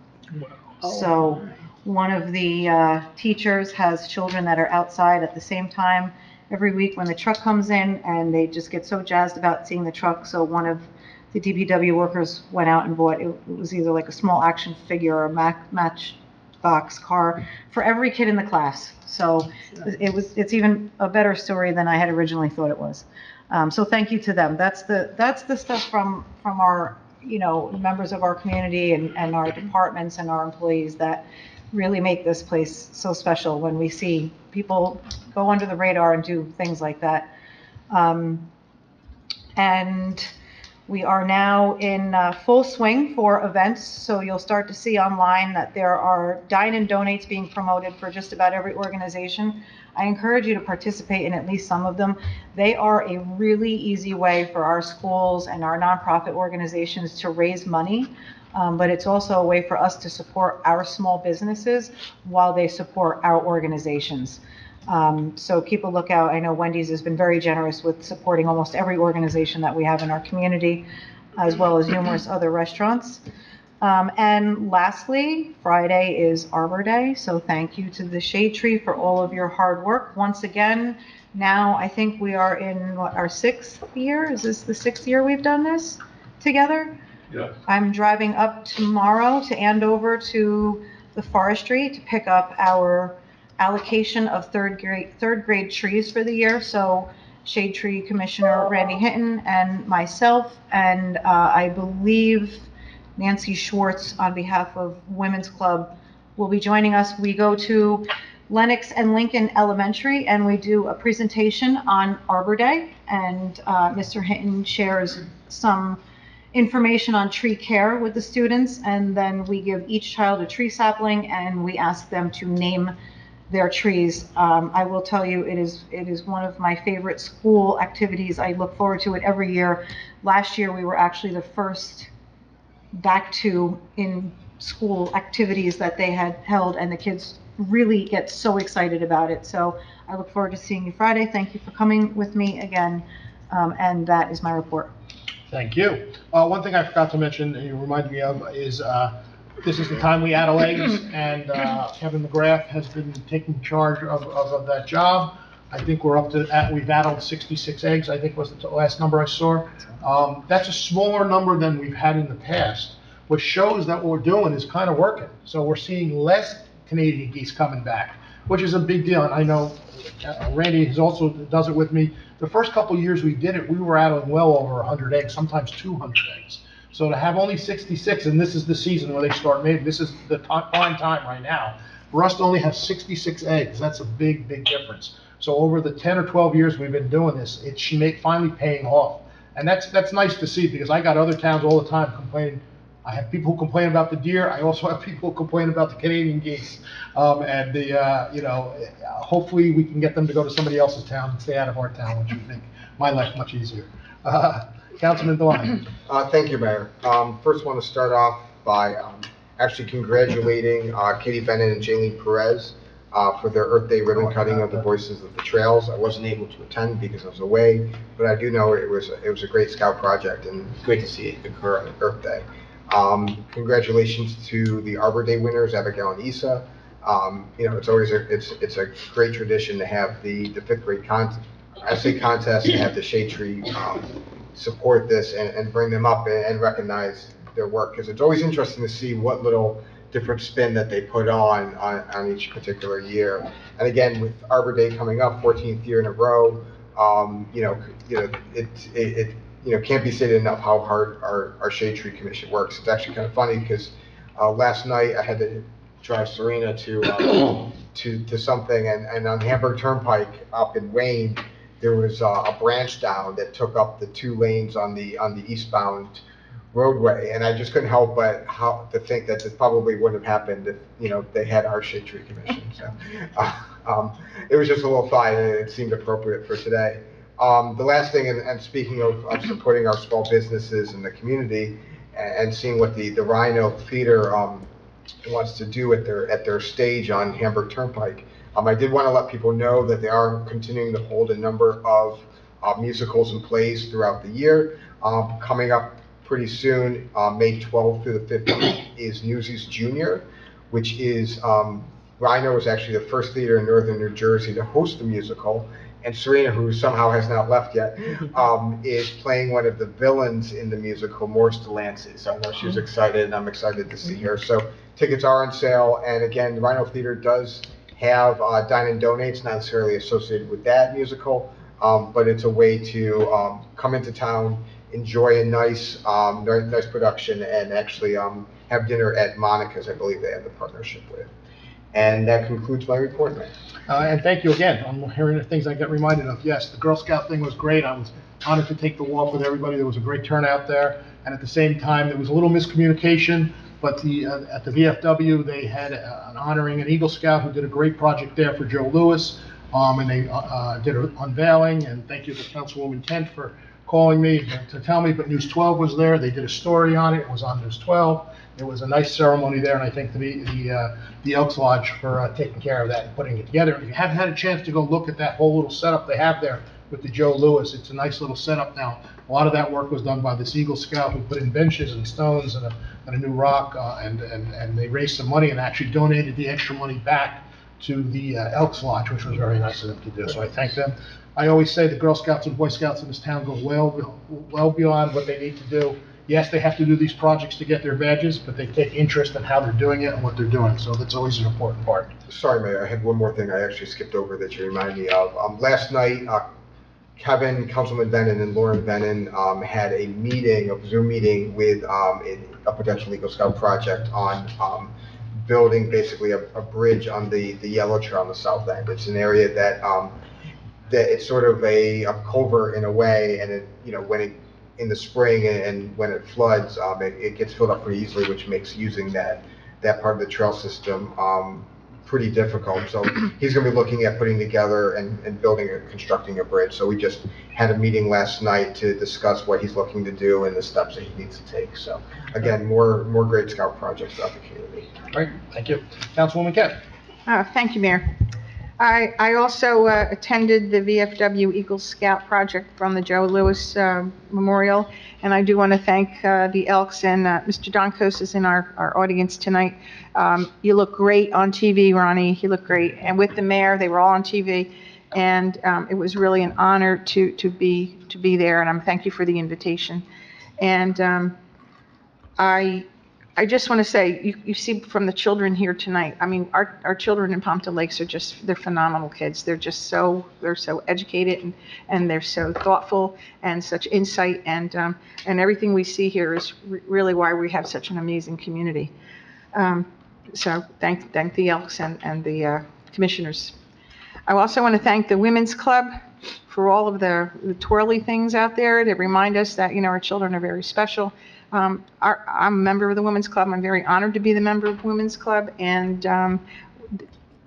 So one of the teachers has children that are outside at the same time every week when the truck comes in, and they just get so jazzed about seeing the truck. So one of the DPW workers went out and bought, it was either like a small action figure or a matchbox car for every kid in the class. So it's even a better story than I had originally thought it was. So thank you to them. That's the stuff from our, you know, members of our community and our departments and our employees that really make this place so special when we see people go under the radar and do things like that. And we are now in full swing for events, so you'll start to see online that there are dine and donates being promoted for just about every organization. I encourage you to participate in at least some of them. They are a really easy way for our schools and our nonprofit organizations to raise money, but it's also a way for us to support our small businesses while they support our organizations. So keep a lookout. I know Wendy's has been very generous with supporting almost every organization that we have in our community, as well as numerous other restaurants. And lastly, Friday is Arbor Day, so thank you to the Shade Tree for all of your hard work. Once again, now I think we are in our 6th year. Is this the 6th year we've done this together? Yeah. I'm driving up tomorrow to Andover to the forestry to pick up our allocation of third grade trees for the year. So Shade Tree Commissioner Randy Hinton and myself, and I believe Nancy Schwartz on behalf of Women's Club will be joining us. We go to Lenox and Lincoln Elementary and we do a presentation on Arbor Day, and Mr. Hinton shares some information on tree care with the students, and then we give each child a tree sapling and we ask them to name their trees. I will tell you, it is one of my favorite school activities. I look forward to it every year. Last year, we were actually the first back to in school activities that they had held, and the kids really get so excited about it. So I look forward to seeing you Friday. Thank you for coming with me again, and that is my report. Thank you. One thing I forgot to mention, and you reminded me of, is this is the time we add eggs, and Kevin McGrath has been taking charge of that job. I think we're up to, we've added 66 eggs, I think was the last number I saw. That's a smaller number than we've had in the past, which shows that what we're doing is kind of working. So we're seeing less Canadian geese coming back, which is a big deal. And I know Randy has also does it with me. The first couple of years we did it, we were adding well over 100 eggs, sometimes 200 eggs. So to have only 66, and this is the season where they start mating, this is the prime time right now, for us to only have 66 eggs, that's a big, big difference. So over the 10 or 12 years we've been doing this, it's finally paying off. And that's nice to see, because I got other towns all the time complaining. I have people who complain about the deer. I also have people who complain about the Canadian geese. And hopefully we can get them to go to somebody else's town and stay out of our town, which would make my life much easier. Councilman Dewan. Thank you, Mayor. First, want to start off by actually congratulating Katie Bennett and Jaylene Perez for their Earth Day ribbon cutting of the Voices of the Trails. I wasn't able to attend because I was away, but I do know it was a great scout project, and it's great to see it occur on Earth Day. Congratulations to the Arbor Day winners, Abigail and Issa. It's always it's a great tradition to have the 5th grade essay contest and have the Shade Tree support this and bring them up and recognize their work, because it's always interesting to see what little different spin that they put on each particular year. And again, with Arbor Day coming up, 14th year in a row, can't be stated enough how hard our Shade Tree Commission works. It's actually kind of funny because last night I had to drive Serena to something, and on Hamburg Turnpike up in Wayne, there was a branch down that took up the 2 lanes on the eastbound roadway, and I just couldn't help but to think that this probably wouldn't have happened if they had our Shade Tree Commission. So it was just a little thought, and it seemed appropriate for today. The last thing, and speaking of supporting our small businesses in the community, and seeing what the Rhino Theater wants to do at their stage on Hamburg Turnpike, I did want to let people know that they are continuing to hold a number of musicals and plays throughout the year. Coming up pretty soon, May 12th through the 15th, is Newsies Junior, which is, Rhino is actually the first theater in northern New Jersey to host the musical, and Serena, who somehow has not left yet, is playing one of the villains in the musical, Morris Delancey. So I know she was excited, and I'm excited to see her. So tickets are on sale, and again, the Rhino Theater does have dine and donates, not necessarily associated with that musical, but it's a way to come into town, enjoy a nice production, and actually have dinner at Monica's, I believe they have the partnership with. And that concludes my report, Mayor. And thank you again. I'm hearing the things I get reminded of. Yes, the Girl Scout thing was great. I was honored to take the walk with everybody. There was a great turnout there. And at the same time, there was a little miscommunication, but at the VFW, they had an honoring an Eagle Scout who did a great project there for Joe Lewis. And they did an unveiling, and thank you to Councilwoman Kent for calling me to tell me, but News 12 was there. They did a story on it. It was on News 12. It was a nice ceremony there, and I thank the Elks Lodge for taking care of that and putting it together. If you haven't had a chance to go look at that whole little setup they have there with the Joe Lewis, it's a nice little setup now. A lot of that work was done by this Eagle Scout who put in benches and stones and a new rock, and they raised some money and actually donated the extra money back to the Elks Lodge, which was very nice of them to do. So I thank them. I always say the Girl Scouts and Boy Scouts in this town go well beyond what they need to do. Yes, they have to do these projects to get their badges, but they take interest in how they're doing it and what they're doing. So that's always an important part. Sorry, Mayor, I had one more thing I actually skipped over that you reminded me of. Last night, Kevin, Councilman Bennon, and Lauren Bennon had a Zoom meeting with a potential Eagle Scout project on building basically a bridge on the Yellow Trail on the south end. It's an area that it's sort of a culvert in a way, and in the spring and when it floods, it gets filled up pretty easily, which makes using that part of the trail system pretty difficult. So he's going to be looking at putting together and constructing a bridge. So we just had a meeting last night to discuss what he's looking to do and the steps that he needs to take. So again, more great Scout projects throughout the community. All right, thank you. Councilwoman Kent. Thank you, Mayor. I also attended the VFW Eagle Scout project from the Joe Lewis Memorial, and I do want to thank the Elks, and Mr. Donkos is in our audience tonight. You look great on TV, Ronnie. You look great. And with the mayor, they were all on TV, and it was really an honor to be there, and thank you for the invitation. And I just want to say, you see from the children here tonight, I mean, our children in Pompton Lakes they're phenomenal kids. They're so educated and they're so thoughtful and such insight, and everything we see here is really why we have such an amazing community. So thank the Elks and the commissioners. I also want to thank the Women's Club for all of the twirly things out there that remind us that, our children are very special. I'm a member of the Women's Club. I'm very honored to be the member of the Women's Club, and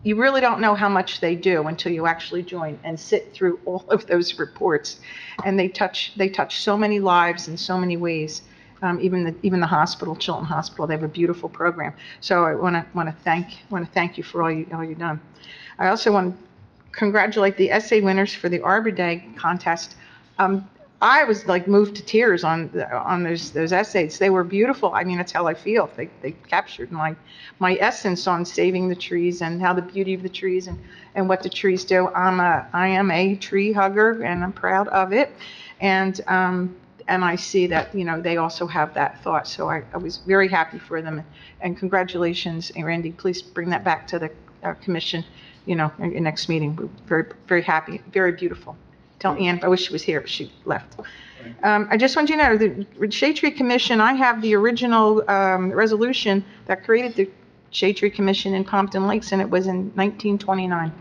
you really don't know how much they do until you actually join and sit through all of those reports. And they touch so many lives in so many ways. Even the hospital, Chilton Hospital, they have a beautiful program. So I want to thank you for all you've done. I also want to congratulate the essay winners for the Arbor Day contest. I was moved to tears on those essays. They were beautiful. I mean, that's how I feel. They captured my essence on saving the trees and how the beauty of the trees and what the trees do. I am a tree hugger, and I'm proud of it. And I see that they also have that thought. So I was very happy for them. And congratulations, and Randy. Please bring that back to the commission. In next meeting. We're very, very happy. Very beautiful. Tell Ann, I wish she was here, but she left. I just want you to know, the Shade Tree Commission, I have the original resolution that created the Shade Tree Commission in Pompton Lakes, and it was in 1929.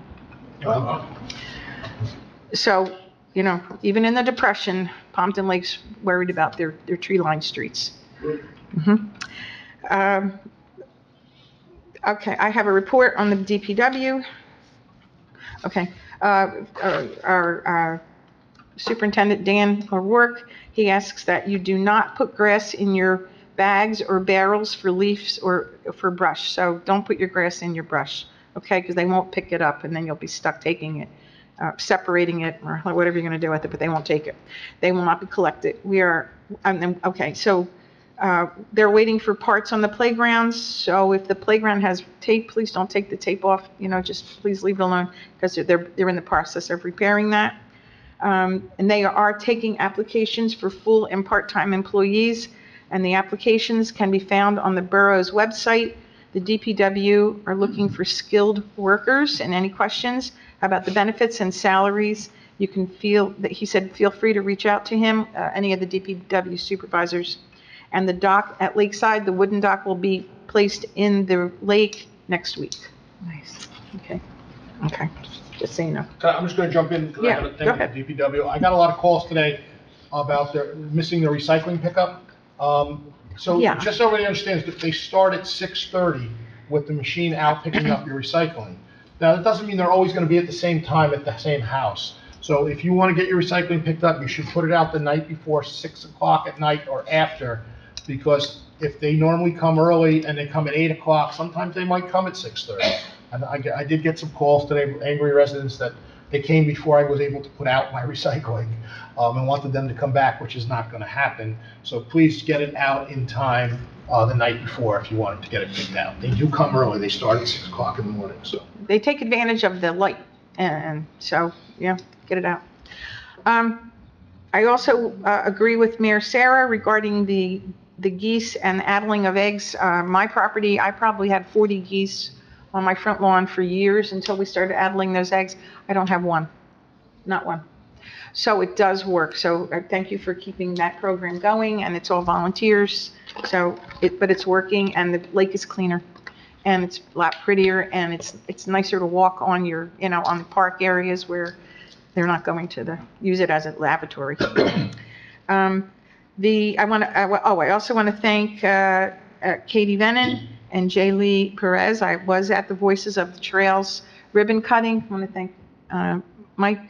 So, you know, even in the Depression, Pompton Lakes worried about their tree-lined streets. Okay, I have a report on the DPW. Okay, our Superintendent Dan O'Rourke, he asks that you do not put grass in your bags or barrels for leaves or for brush. So don't put your grass in your brush, okay? Because they won't pick it up and then you'll be stuck taking it, separating it or whatever you're going to do with it, but they won't take it. They will not be collected. Okay, so they're waiting for parts on the playgrounds. So if the playground has tape, please don't take the tape off. You know, just please leave it alone because they're in the process of repairing that. And they are taking applications for full and part-time employees, and the applications can be found on the borough's website. The DPW are looking for skilled workers, and any questions about the benefits and salaries, you can feel free to reach out to him, any of the DPW supervisors. And the dock at Lakeside, the wooden dock, will be placed in the lake next week. Nice. Okay. Just so you know. I'm just gonna jump in, because I got a thing with the DPW. I got a lot of calls today about missing their recycling pickup. So just so everybody understands, that they start at 6:30 with the machine out picking up your recycling. Now, that doesn't mean they're always gonna be at the same time at the same house. So if you wanna get your recycling picked up, you should put it out the night before 6 o'clock at night or after, because if they normally come early and they come at 8 o'clock, sometimes they might come at 6:30. And I did get some calls today, angry residents, that they came before I was able to put out my recycling, and wanted them to come back, which is not gonna happen. So please get it out in time, the night before if you wanted to get it picked out. They do come early, they start at 6 o'clock in the morning, so. They take advantage of the light, and so, yeah, get it out. I also agree with Mayor Sarah regarding the geese and addling of eggs. My property, I probably had 40 geese on my front lawn for years until we started addling those eggs. I don't have one, not one. So it does work. So thank you for keeping that program going, and it's all volunteers. But it's working, and the lake is cleaner, and it's a lot prettier, and it's nicer to walk on on the park areas where they're not going to use it as a lavatory. I also want to thank Katie Venon and J. Lee Perez. I was at the Voices of the Trails ribbon cutting. I want to thank Mike,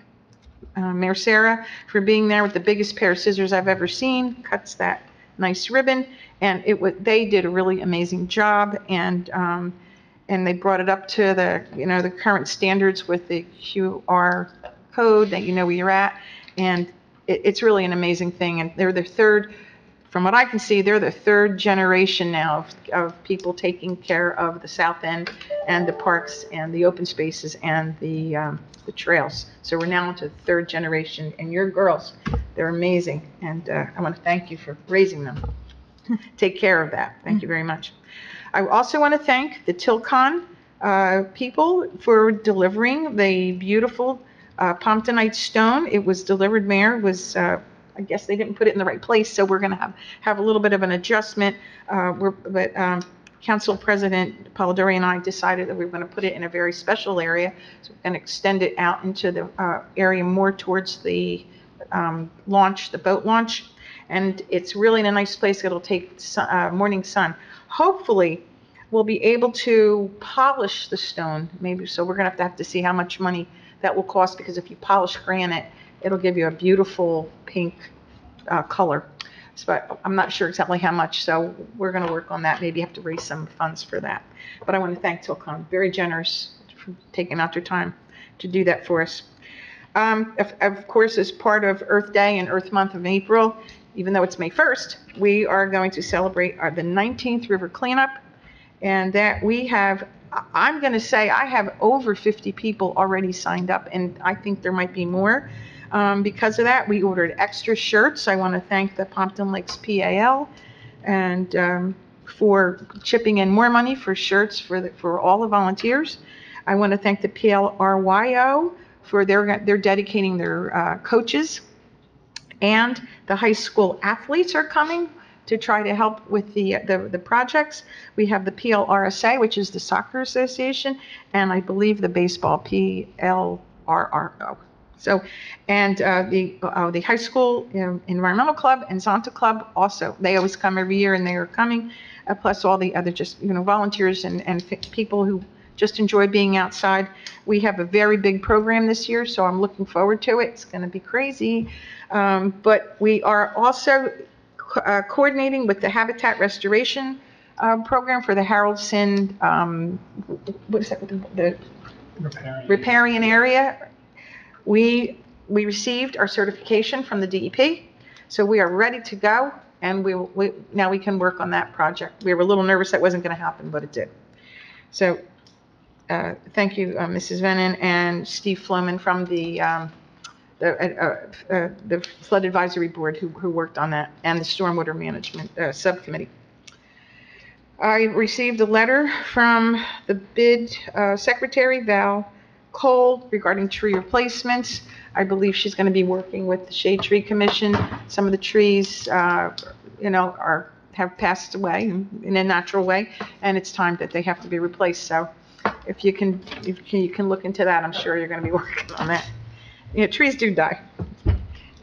Mayor Sarah, for being there with the biggest pair of scissors I've ever seen. Cuts that nice ribbon, and they did a really amazing job, and they brought it up to the current standards with the QR code that you know where you're at, and it's really an amazing thing. And they're the third. From what I can see, they're the third generation now of people taking care of the South End and the parks and the open spaces and the trails. So we're now into the third generation, and your girls, they're amazing. And I want to thank you for raising them. Take care of that. Thank you very much. I also want to thank the Tilcon people for delivering the beautiful Pomptonite stone. It was delivered, Mayor, I guess they didn't put it in the right place, so we're going to have a little bit of an adjustment. Council President Polidori and I decided that we were going to put it in a very special area, so we're going to extend it out into the area more towards the boat launch, and it's really in a nice place. It'll take morning sun. Hopefully, we'll be able to polish the stone, maybe. So we're going to have to see how much money that will cost, because if you polish granite, it'll give you a beautiful pink color. But I'm not sure exactly how much, so we're going to work on that. Maybe have to raise some funds for that. But I want to thank Tilcon, very generous for taking out their time to do that for us. Of course, as part of Earth Day and Earth Month of April, even though it's May 1st, we are going to celebrate the 19th River Cleanup, and that we have, I'm going to say I have over 50 people already signed up, and I think there might be more. Because of that, we ordered extra shirts. I want to thank the Pompton Lakes PAL and for chipping in more money for shirts for all the volunteers. I want to thank the PLRYO they're dedicating their coaches, and the high school athletes are coming to try to help with the projects. We have the PLRSA, which is the Soccer Association, and I believe the baseball, PLRRO. So, and the high school environmental club and Zonta Club also, they always come every year, and they are coming, plus all the other just, volunteers and people who just enjoy being outside. We have a very big program this year, so I'm looking forward to it. It's going to be crazy. But we are also coordinating with the Habitat Restoration program for the Haraldson, what is that, the riparian area. We received our certification from the DEP, so we are ready to go, and now we can work on that project. We were a little nervous that wasn't going to happen, but it did. So thank you, Mrs. Venon and Steve Floman from the Flood Advisory Board who worked on that, and the Stormwater Management Subcommittee. I received a letter from the bid secretary, Val Cole, regarding tree replacements. I believe she's going to be working with the Shade Tree Commission. Some of the trees, have passed away in a natural way, and it's time that they have to be replaced. So if you can look into that, I'm sure you're going to be working on that. Trees do die.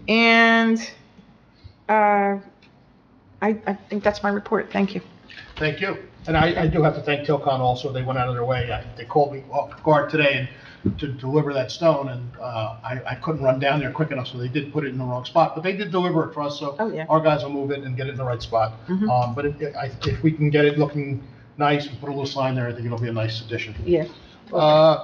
And I think that's my report. Thank you. Thank you. And I do have to thank Tilcon also. They went out of their way. They called me off guard today to deliver that stone, and I couldn't run down there quick enough, so they did put it in the wrong spot. But they did deliver it for us, so our guys will move it and get it in the right spot. Mm-hmm. But if we can get it looking nice and put a little sign there, I think it'll be a nice addition. Yeah.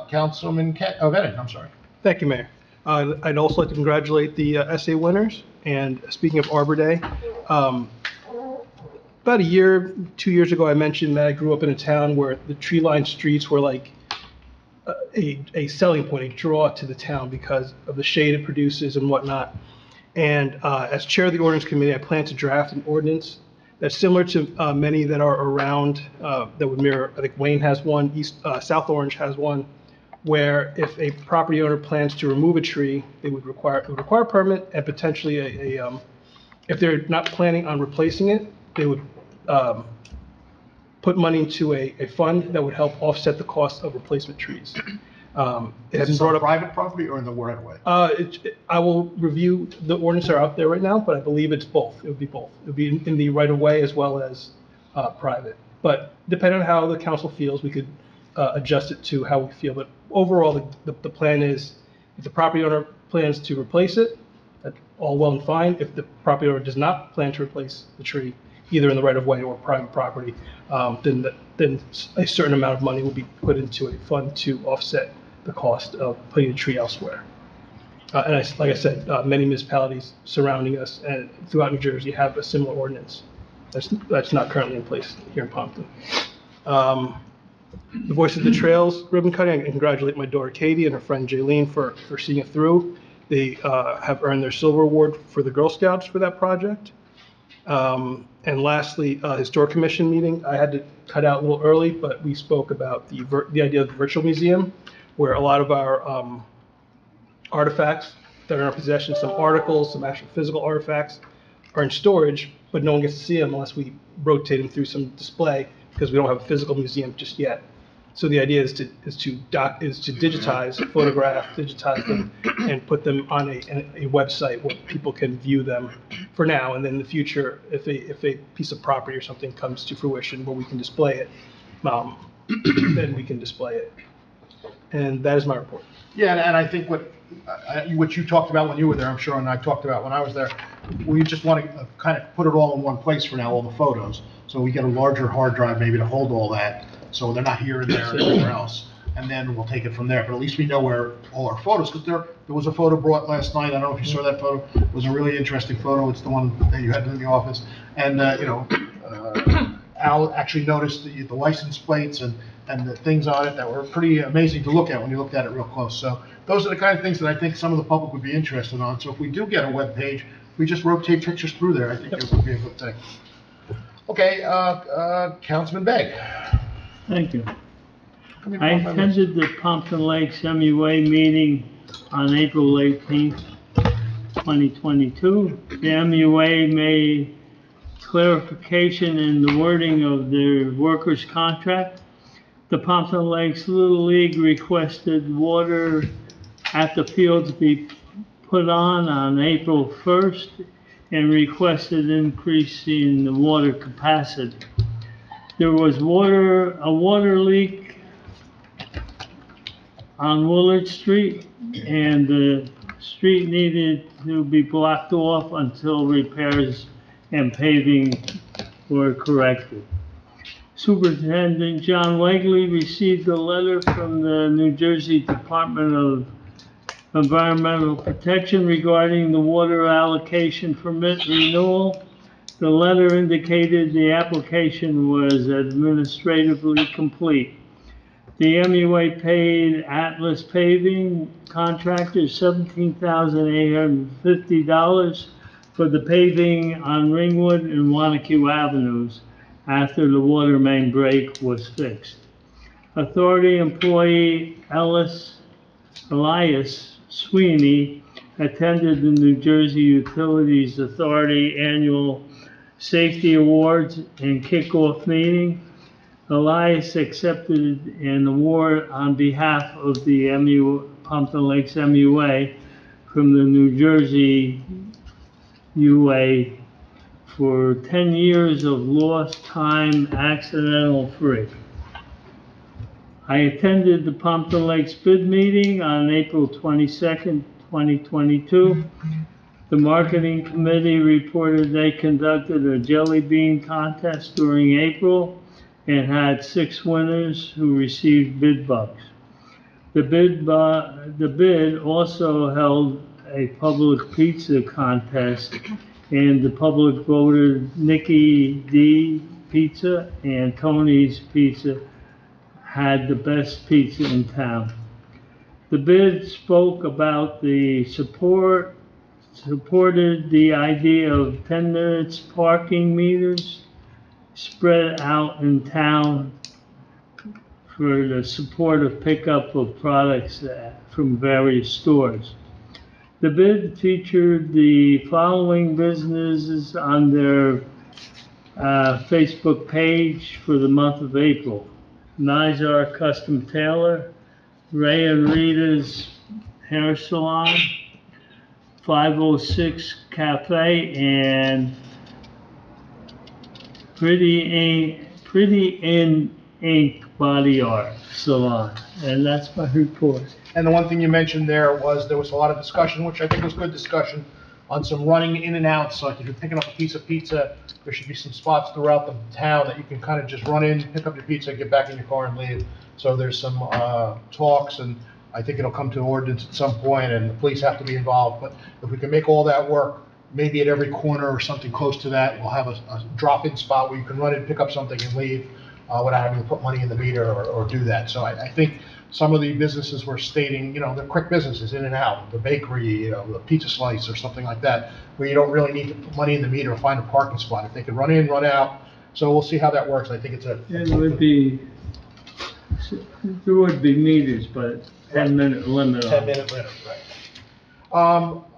Councilman Venon, I'm sorry. Thank you, Mayor. I'd also like to congratulate the essay winners. And speaking of Arbor Day, about 2 years ago, I mentioned that I grew up in a town where the tree-lined streets were like a selling point, a draw to the town because of the shade it produces and whatnot. And as chair of the ordinance committee, I plan to draft an ordinance that's similar to many that are around that would mirror. I think Wayne has one, South Orange has one, where if a property owner plans to remove a tree, it would require a permit, and potentially if they're not planning on replacing it, they would put money into a fund that would help offset the cost of replacement trees. Is this on private property or in the right of way? I will review, the ordinances are out there right now, but I believe it's both. It would be both. It would be in the right of way as well as private. But depending on how the council feels, we could adjust it to how we feel. But overall, the plan is, if the property owner plans to replace it, that's all well and fine. If the property owner does not plan to replace the tree, either in the right of way or private property, then a certain amount of money will be put into a fund to offset the cost of putting the tree elsewhere. And like I said, many municipalities surrounding us and throughout New Jersey have a similar ordinance that's not currently in place here in Pompton. The Voice of the Trails ribbon cutting, I congratulate my daughter Katie and her friend Jaylene for seeing it through. They have earned their silver award for the Girl Scouts for that project. And lastly, Historic Commission meeting, I had to cut out a little early, but we spoke about the idea of the virtual museum, where a lot of our artifacts that are in our possession, some articles, some actual physical artifacts, are in storage, but no one gets to see them unless we rotate them through some display, because we don't have a physical museum just yet. So the idea is to digitize, digitize them, and put them on a website where people can view them for now. And then in the future, if a piece of property or something comes to fruition where we can display it, then we can display it. And that is my report. Yeah, and I think what you talked about when you were there, I'm sure, and I talked about when I was there, we just want to kind of put it all in one place for now, all the photos. So we get a larger hard drive maybe to hold all that, so they're not here and there and everywhere else. And then we'll take it from there. But at least we know where all our photos, because there was a photo brought last night. I don't know if you saw that photo. It was a really interesting photo. It's the one that you had in the office. And, Al actually noticed the license plates and the things on it that were pretty amazing to look at when you looked at it real close. So those are the kind of things that I think some of the public would be interested on. So if we do get a web page, we just rotate pictures through there. I think it would be a good thing. Okay, Councilman Begg. Thank you. I attended the Pompton Lake Semi-Way meeting on April 18th, 2022. The MUA made clarification in the wording of their workers' contract. The Pompton Lakes Little League requested water at the fields be put on April 1st and requested increasing the water capacity. There was a water leak on Willard Street, and the street needed to be blocked off until repairs and paving were corrected. Superintendent John Wegley received a letter from the New Jersey Department of Environmental Protection regarding the water allocation permit renewal. The letter indicated the application was administratively complete. The MUA paid Atlas Paving contractors $17,850 for the paving on Ringwood and Wanacue Avenues after the water main break was fixed. Authority employee Elias Sweeney attended the New Jersey Utilities Authority Annual Safety Awards and Kickoff meeting. Elias accepted an award on behalf of the Pompton Lakes MUA from the New Jersey UA for 10 years of lost time accidental free. I attended the Pompton Lakes bid meeting on April 22nd, 2022. The marketing committee reported they conducted a jelly bean contest during April and had 6 winners who received bid bucks. The bid also held a public pizza contest, and the public voted Nicky D Pizza and Tony's Pizza had the best pizza in town. The bid spoke about the supported the idea of 10 minutes parking meters spread out in town for the support of pickup of products from various stores. The bid featured the following businesses on their Facebook page for the month of April: Nizar Custom Tailor, Ray and Rita's Hair Salon, 506 Cafe, and Pretty in Ink Body Art Salon. And that's my report. And the one thing you mentioned there was a lot of discussion, which I think was good discussion, on some running in and outs. Like if you're picking up a piece of pizza, there should be some spots throughout the town that you can kind of just run in, pick up your pizza, get back in your car and leave. So there's some talks, and I think it'll come to ordinance at some point, and the police have to be involved. But if we can make all that work, maybe at every corner or something close to that, we'll have a drop-in spot where you can run in, pick up something and leave without having to put money in the meter or do that. So I think some of the businesses were stating, they're quick businesses, in and out, the bakery, the pizza slice or something like that, where you don't really need to put money in the meter or find a parking spot. If they can run in, run out. So we'll see how that works. I think there would be meters, but 10-minute limit. 10-minute limit, right.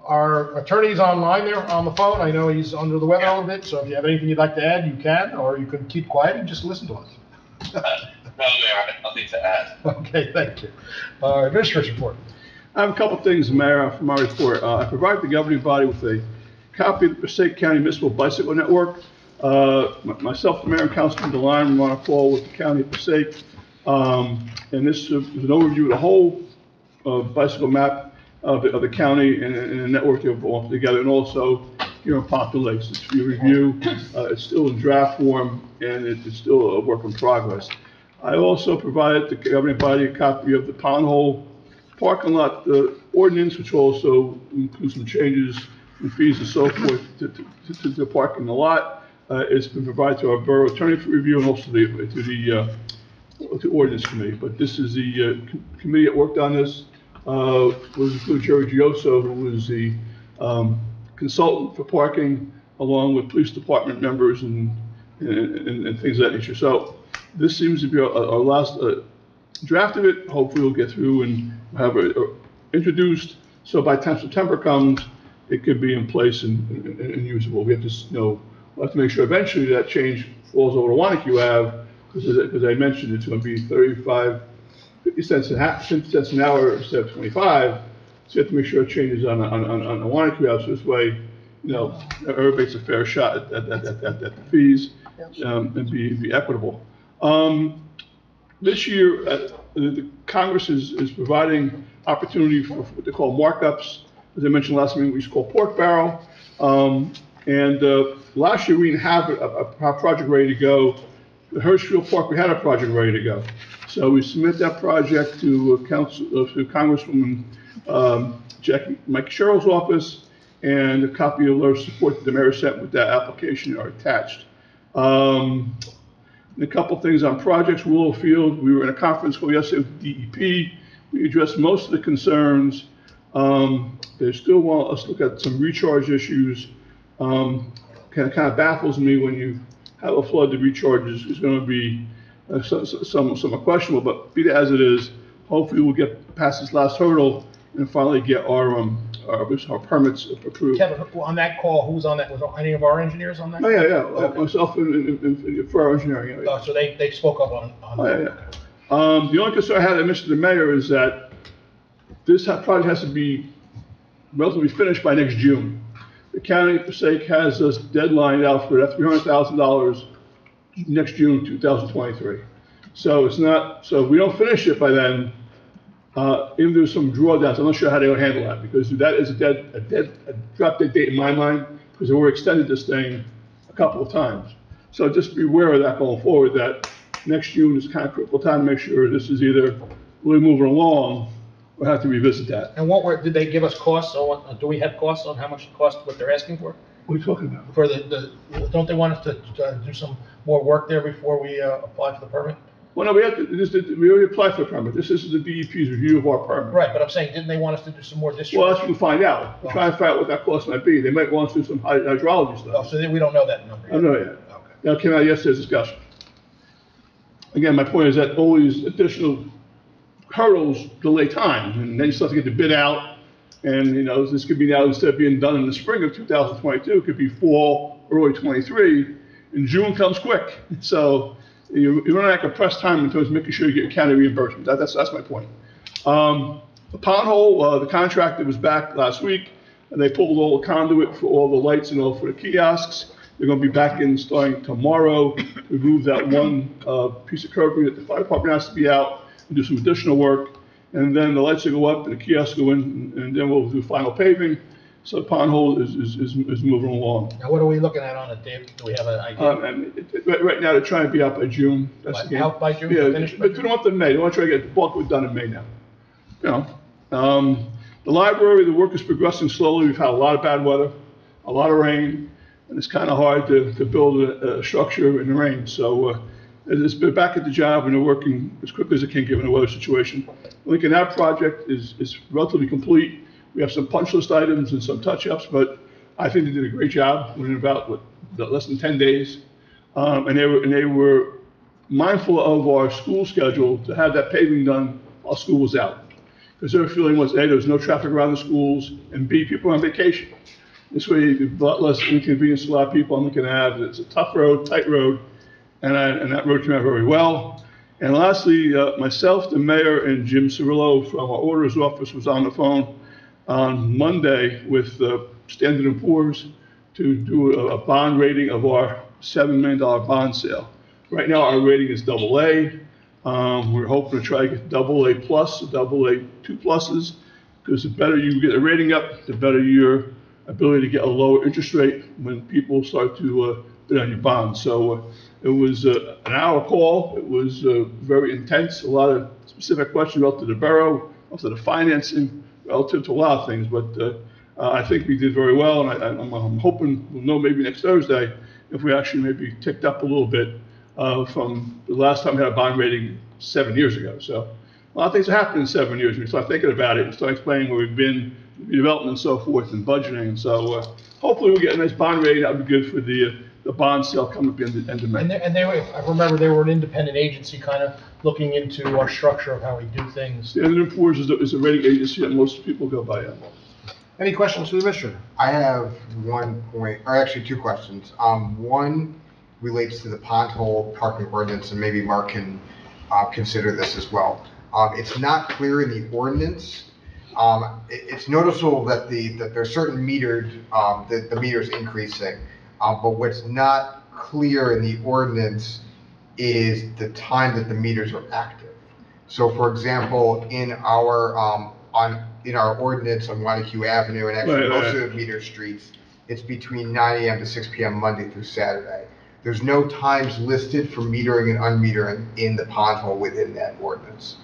Our attorney's online there on the phone. I know he's under the weather a little bit, so if you have anything you'd like to add, you can, or you can keep quiet and just listen to us. No, Mayor, nothing to add. Okay, thank you. Administrator's report. I have a couple of things, Mayor, for my report. I provided the governing body with a copy of the Passaic County Municipal Bicycle Network. Myself, the Mayor, and Councilman DeLine were on a call with the County of Passaic. And this is an overview of the whole bicycle map of the county and the network they've all together, and also here in Pompton Lakes. It's for your review. It's still in draft form, and it's still a work in progress. I also provided the governing body a copy of the Pothole parking lot ordinance, which also includes some changes in fees and so forth to the parking in the lot. It's been provided to our borough attorney for review and also to the ordinance committee. But this is the committee that worked on this. Was include Jerry Gioso, who was the consultant for parking, along with police department members and things of that nature. So this seems to be our last draft of it. Hopefully we'll get through and have it introduced So by the time September comes, it could be in place and usable. We have to, we'll have to make sure eventually that change falls over to Wanacue Ave, because I mentioned it's going to be 50 cents an hour instead of 25. So you have to make sure it changes on Wanacue Ave, so this way, everybody gets a fair shot at the fees, and be equitable. This year, the Congress is providing opportunity for what they call markups. As I mentioned last meeting, we used to call pork barrel. Last year, we didn't have a project ready to go. The Hirschfield Park, we had a project ready to go. So we submit that project to Congresswoman Mike Sherrill's office, and a copy of her support that the mayor sent with that application are attached. And a couple things on projects. Willow Field, we were in a conference call yesterday with DEP. We addressed most of the concerns. They still want us to look at some recharge issues. Kind of baffles me when you have a flood. The recharge is going to be some questionable, but be that as it is, hopefully we'll get past this last hurdle and finally get our permits approved. Kevin, on that call, who's on that? Was any of our engineers on that? Oh, yeah. Okay. Myself and for our engineering. Yeah. Oh, so they spoke up on that. Yeah. The only concern I had, I mentioned to the mayor, is that this project has to be relatively finished by next June. The county, for sake, has us deadline out for that $300,000 next June 2023. So it's not, so if we don't finish it by then, if there's some drawdowns, I'm not sure how they'll handle that, because that is a drop dead date in my mind, because we've extended this thing a couple of times. So just be aware of that going forward, that next June is kind of critical time to make sure this is either really moving along or have to revisit that. And did they give us costs? Do we have costs on how much it costs, what they're asking for? What are you talking about? For don't they want us to do some more work there before we apply for the permit? Well, no, we already applied for a permit. This is the DEP's review of our permit. Right, but I'm saying, didn't they want us to do some more discharge? Well, that's what we can find out. We'll try and find out what that cost might be. They might want us to do some hydrology stuff. Oh, so then we don't know that number yet? I don't know yet. Okay. That came out yesterday's discussion. Again, my point is that all these additional hurdles delay time, and then you still have to get the bid out, and this could be now, instead of being done in the spring of 2022, it could be fall, early 23, and June comes quick. So you run like a press time in terms of making sure you get your county reimbursement. That's my point. The pond hole, the contractor was back last week, and they pulled all the conduit for all the lights and all for the kiosks. They're going to be back in starting tomorrow to remove that one piece of curbing that the fire department has to be out and do some additional work. And then the lights will go up and the kiosks go in, and then we'll do final paving. So the pond hole is moving along. Now, what are we looking at on it, Dave? Do we have an idea? Right now, they're trying to be out by June. That's the game. Out by June? Yeah, Finished but we don't want them in May. They want to try to get the bulk of it done in May now. The library, the work is progressing slowly. We've had a lot of bad weather, a lot of rain, and it's kind of hard to build a structure in the rain. So it's been back at the job, and they're working as quickly as they can given the weather situation. Lincoln Ave project is relatively complete. We have some punch list items and some touch-ups, but I think they did a great job within about less than 10 days. And they were mindful of our school schedule to have that paving done while school was out. Because their feeling was, A, there was no traffic around the schools, and B, people were on vacation. This way, a lot less inconvenience to a lot of people on Lincoln Ave. It's a tough road, tight road, and that road came out very well. And lastly, myself, the mayor, and Jim Cirillo from our auditor's office was on the phone on Monday with Standard & Poor's to do a bond rating of our $7 million bond sale. Right now, our rating is AA. We're hoping to try to get AA plus, AA 2 pluses, because the better you get the rating up, the better your ability to get a lower interest rate when people start to bid on your bonds. So it was an hour call. It was very intense, a lot of specific questions relative to the borough, relative to the financing, relative to a lot of things. But I think we did very well, and I'm hoping we'll know maybe next Thursday if we actually maybe ticked up a little bit from the last time we had a bond rating 7 years ago. So a lot of things have happened in 7 years. We start thinking about it and start explaining where we've been, development and so forth, and budgeting. And so hopefully we'll get a nice bond rating. That would be good for the the bond sale coming up in the end of May. And they were, if I remember, they were an independent agency kind of looking into our structure of how we do things. Standard & Poor's is a rating agency that most people go by. Any questions for the Administrator? I have one point, or actually two questions. One relates to the pothole parking ordinance, and maybe Mark can consider this as well. It's not clear in the ordinance. It's noticeable that there's certain metered, the meter's increasing, but what's not clear in the ordinance is the time that the meters are active. So for example, in our ordinance on Wanacue Avenue, and actually most of the meter streets, it's between 9 a.m. to 6 p.m. Monday through Saturday. There's no times listed for metering and unmetering in the pothole within that ordinance.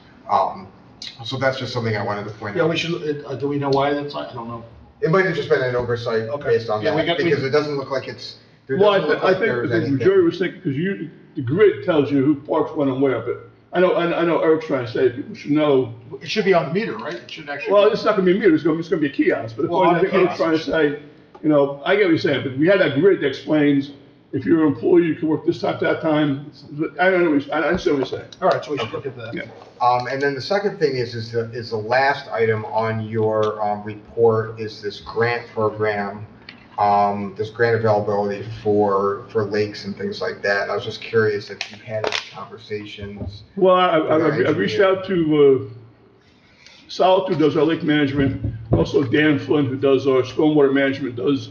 So that's just something I wanted to point out. Yeah, we should, do we know why that's like? I don't know. It might have just been an oversight based on that, because it doesn't look like it's, Well, I think the majority was thinking, because the grid tells you who parks when and where, but I know Eric's trying to say people should know. It should be on the meter, right? It should actually. Well, it's not gonna be a meter, it's gonna be a kiosk, but the point I think Eric's trying to say, I get what you're saying, but we had that grid that explains if you're an employee, you can work this time, that time. I don't know, I understand what you're saying. All right, so we should look at that. Yeah. And then the second thing is the last item on your report is this grant program, this grant availability for lakes and things like that. And I was just curious if you had any conversations. Well, I've reached out to Solitude, does our lake management, also Dan Flynn, who does our stormwater management, does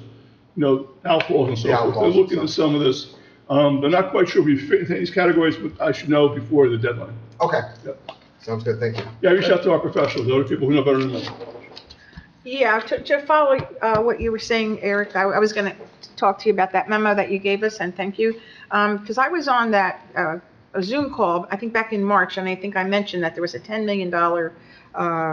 outfalls and so forth. They're looking at some of this. They're not quite sure if we fit into these categories, but I should know before the deadline. Okay. Yep. Sounds good, thank you. Yeah, reach out to our professionals, other people who know better than us. Yeah, to follow what you were saying, Eric, I was going to talk to you about that memo that you gave us, and thank you. Because I was on that a Zoom call, I think back in March, and I think I mentioned that there was a $10 million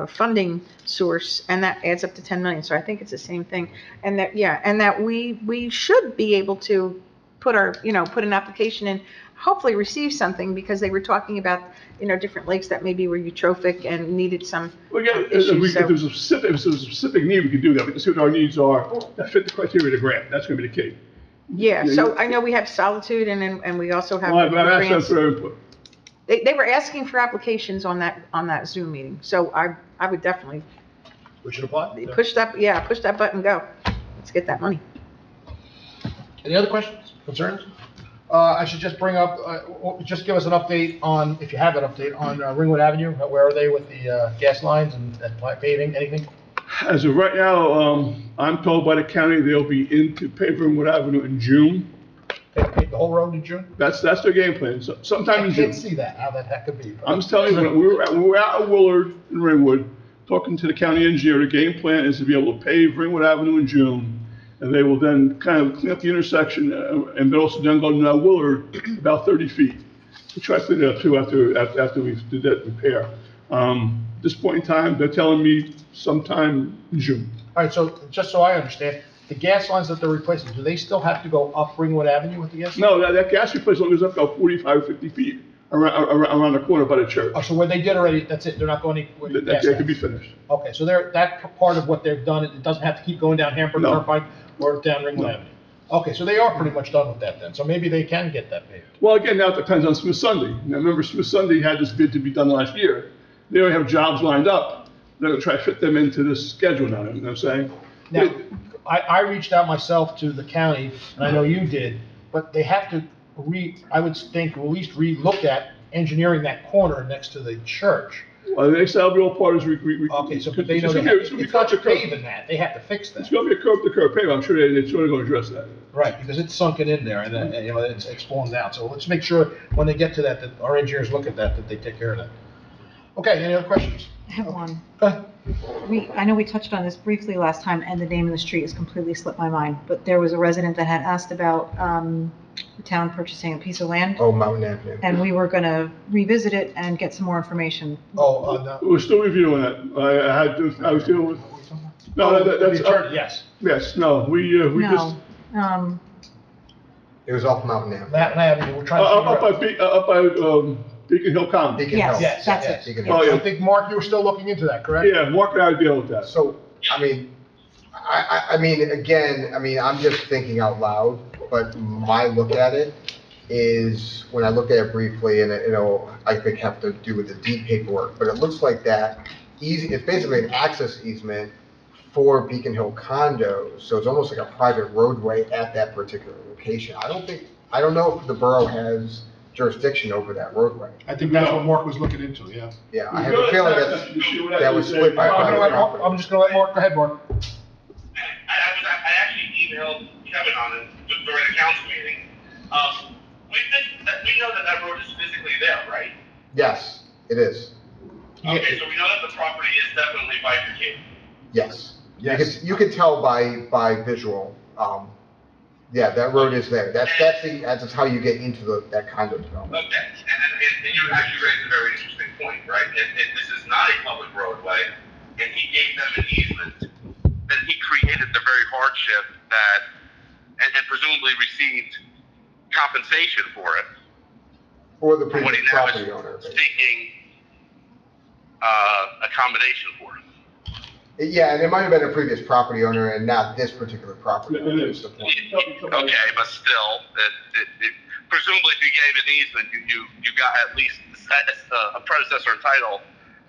funding source, and that adds up to 10 million. So I think it's the same thing. And that we should be able to put an application in, hopefully receive something, because they were talking about, different lakes that maybe were eutrophic and needed some Well, yeah, issues. if there's a specific need, we could do that. We can see what our needs are that fit the criteria of the grant. That's going to be the key. Yeah, so I know we have Solitude, and we also have Well, the I've asked them grants. for their input. They were asking for applications on that Zoom meeting, so I would definitely We should apply. push that button, go. Let's get that money. Any other questions, concerns? I should just bring up, just give us an update on, if you have an update, on Ringwood Avenue. Where are they with the gas lines and paving, anything? As of right now, I'm told by the county they'll be into paving Ringwood Avenue in June. They paved the whole road in June? That's their game plan, sometime in I June. can't see that, how that could be. I'm just telling you, when we were out at Willard and Ringwood, talking to the county engineer, the game plan is to be able to pave Ringwood Avenue in June, and they will then kind of clean up the intersection, and then also then go to Willard about 30 feet. We try to clean it up too after we did that repair. At this point in time, they're telling me sometime in June. All right, so just so I understand, the gas lines that they're replacing, do they still have to go up Ringwood Avenue with the gas? No, that gas replacement goes up about 45, 50 feet around the corner by the church. Oh, so where they did already, that's it, they're not going anywhere? That could be finished. Okay, so that part of what they've done, it doesn't have to keep going down Hamburg Turnpike or down Ringwood Avenue? Okay, so they are pretty much done with that then, so maybe they can get that paved. Well, again, now it depends on Smith Sunday. Now, remember, Smith Sunday had this bid to be done last year. They already have jobs lined up. They're gonna try to fit them into this schedule now, you know what I'm saying? Now, I reached out myself to the county, and I know you did, but they have to I would think, at least re-look at engineering that corner next to the church. Well, they said all part is Okay, so they know it's not your paving that, they have to fix that. It's gonna be a curb-to-curb pavement. I'm sure they're sort of gonna address that. Right, because it's sunken in there, and then, it's fallen down. So let's make sure, when they get to that our engineers look at that they take care of that. Okay, any other questions? I have one. Go ahead. I know we touched on this briefly last time, and the name of the street has completely slipped my mind, but there was a resident that had asked about the town purchasing a piece of land. Oh, Mountain Avenue. And we were gonna revisit it and get some more information. No. We're still reviewing that. I was dealing with, no, that's. Yes. Yes, no, we just. No, It was off Mountain Avenue. Mountain Avenue, we're trying to Up by Beacon Hill Common. Beacon Hill. yes, that's it. Beacon Hill. Oh, yeah. I think, Mark, you were still looking into that, correct? Yeah, Mark and I are dealing with that. So, I mean, again, I'm just thinking out loud. but my look at it is, when I look at it briefly, and it'll, I think, have to do with the deed paperwork, but it looks like that it's basically an access easement for Beacon Hill condos, so it's almost like a private roadway at that particular location. I don't know if the borough has jurisdiction over that roadway. I think that's what Mark was looking into, yeah. Yeah, I have a feeling that was split by private property. I'm just gonna let Mark, go ahead, Mark. I actually emailed Kevin on it during the council meeting. We know that road is physically there, right? Yes, it is. Okay, so we know that the property is definitely bifurcated. Yes. Yes. You can tell by visual. Yeah, that road is there. That's how you get into that condo development. Okay, and you actually raised a very interesting point, right? This is not a public roadway, and he gave them an easement, then he created the very hardship that, and presumably received compensation for it. Or the for what he previous now property is owner. seeking accommodation for. Yeah, and it might have been a previous property owner and not this particular property owner. It is. Is the point. Okay, but still, presumably if you gave an easement, you got at least a predecessor in title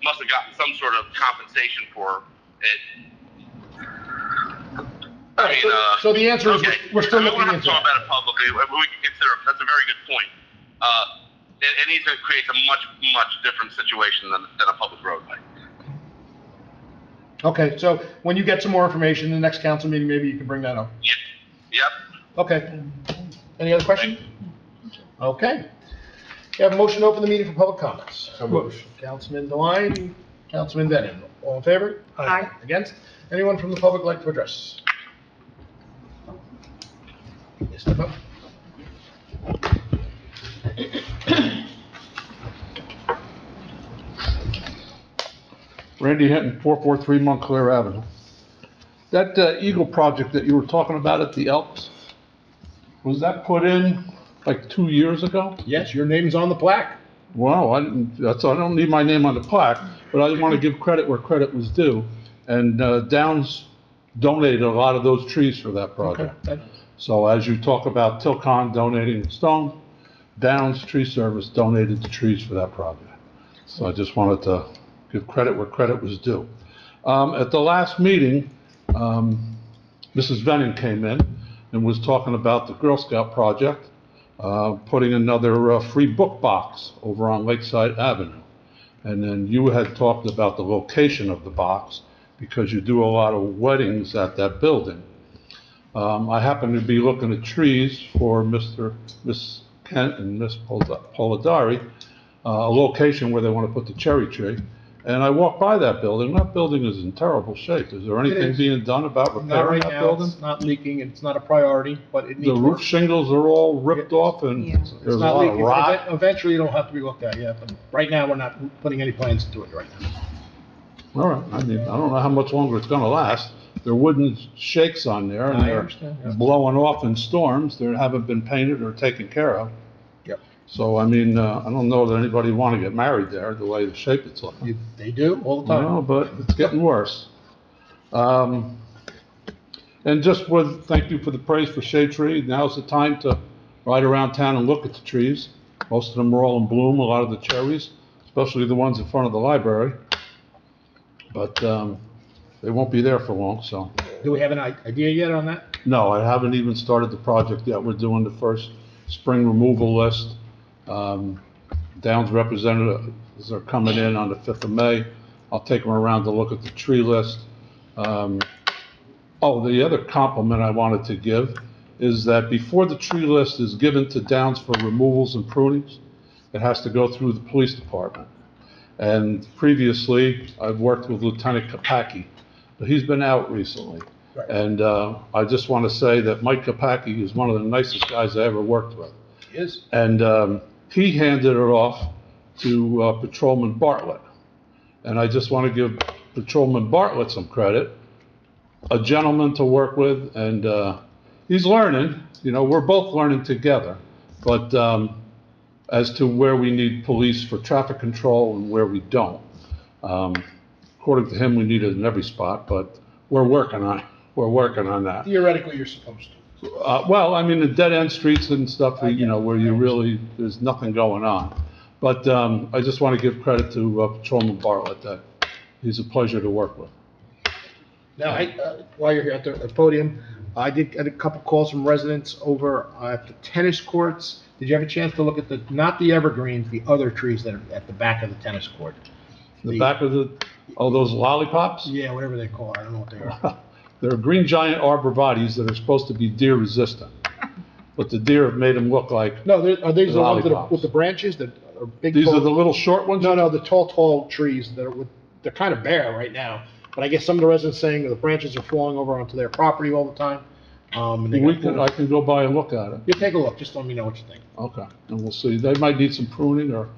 must have gotten some sort of compensation for it. So the answer is, okay. we're still We looking don't have to into talk it. about it publicly. We can consider it. That's a very good point. It needs to create a much different situation than a public roadway. Okay, so when you get some more information in the next council meeting, maybe you can bring that up. Yep. Okay. Any other questions? Okay. You have a motion to open the meeting for public comments. So moved. Councilman Deline, Councilman Denon. All in favor? Aye. Against? Anyone from the public like to address? Yes, step up. Randy Hinton, 443 Montclair Avenue. That Eagle project that you were talking about at the Elks, was that put in like 2 years ago? Yes, your name's on the plaque. Wow, I don't need my name on the plaque, but I want to give credit where credit was due. And Downs donated a lot of those trees for that project. Okay. So as you talk about Tilcon donating stone, Downs Tree Service donated the trees for that project. So I just wanted to give credit where credit was due. At the last meeting, Mrs. Venning came in and was talking about the Girl Scout project, putting another free book box over on Lakeside Avenue. And then you had talked about the location of the box because you do a lot of weddings at that building. I happen to be looking at trees for Miss Kent and Miss Polidari, a location where they want to put the cherry tree. And I walked by that building. That building is in terrible shape. Is there anything being done about Not repairing right that now, building? it's not leaking, it's not a priority, but it needs The work. roof shingles are all ripped off and It's there's a not lot of leaking. rot. Eventually, it'll have to be looked at, yeah, but right now, we're not putting any plans to do it right now. All right, I mean, I don't know how much longer it's gonna last. There are wooden shakes on there and I they're understand, yeah. blowing off in storms. They haven't been painted or taken care of. Yep. So, I mean, I don't know that anybody want to get married there, the way the shape it's looking. They do, all the time. No, but it's getting worse. And just thank you for the praise for shade tree. Now's the time to ride around town and look at the trees. Most of them are all in bloom, a lot of the cherries, especially the ones in front of the library. But they won't be there for long, so. Do we have an idea yet on that? No, I haven't even started the project yet. We're doing the first spring removal list. Downs representatives are coming in on the 5th of May. I'll take them around to look at the tree list. The other compliment I wanted to give is that before the tree list is given to Downs for removals and prunings, it has to go through the police department. And previously, I've worked with Lieutenant Kopacki, but he's been out recently. Right. And I just want to say that Mike Kopacki is one of the nicest guys I ever worked with. He is. And he handed it off to Patrolman Bartlett. And I just want to give Patrolman Bartlett some credit, a gentleman to work with, and he's learning. You know, we're both learning together. But as to where we need police for traffic control and where we don't. According to him, we need it in every spot, but we're working on it. We're working on that. Theoretically, you're supposed to. Well, I mean, the dead-end streets and stuff, you know, where you really, there's nothing going on. But I just want to give credit to Patrolman Bartlett, that he's a pleasure to work with. Now, while you're here at the podium, I did get a couple calls from residents over at the tennis courts. Did you have a chance to look at not the evergreens, the other trees that are at the back of the tennis court? The back of those lollipops? Yeah, whatever they call it, I don't know what they are. They're green giant arborvitaes that are supposed to be deer resistant. But the deer have made them look like No, are these the ones that are lollipops. with the branches that are big? These tall- are the little short ones? No, the tall trees that are they're kind of bare right now. But I guess some of the residents saying the branches are falling over onto their property all the time. And I can go by and look at it. You take a look, just let me know what you think. Okay, and we'll see. They might need some pruning or,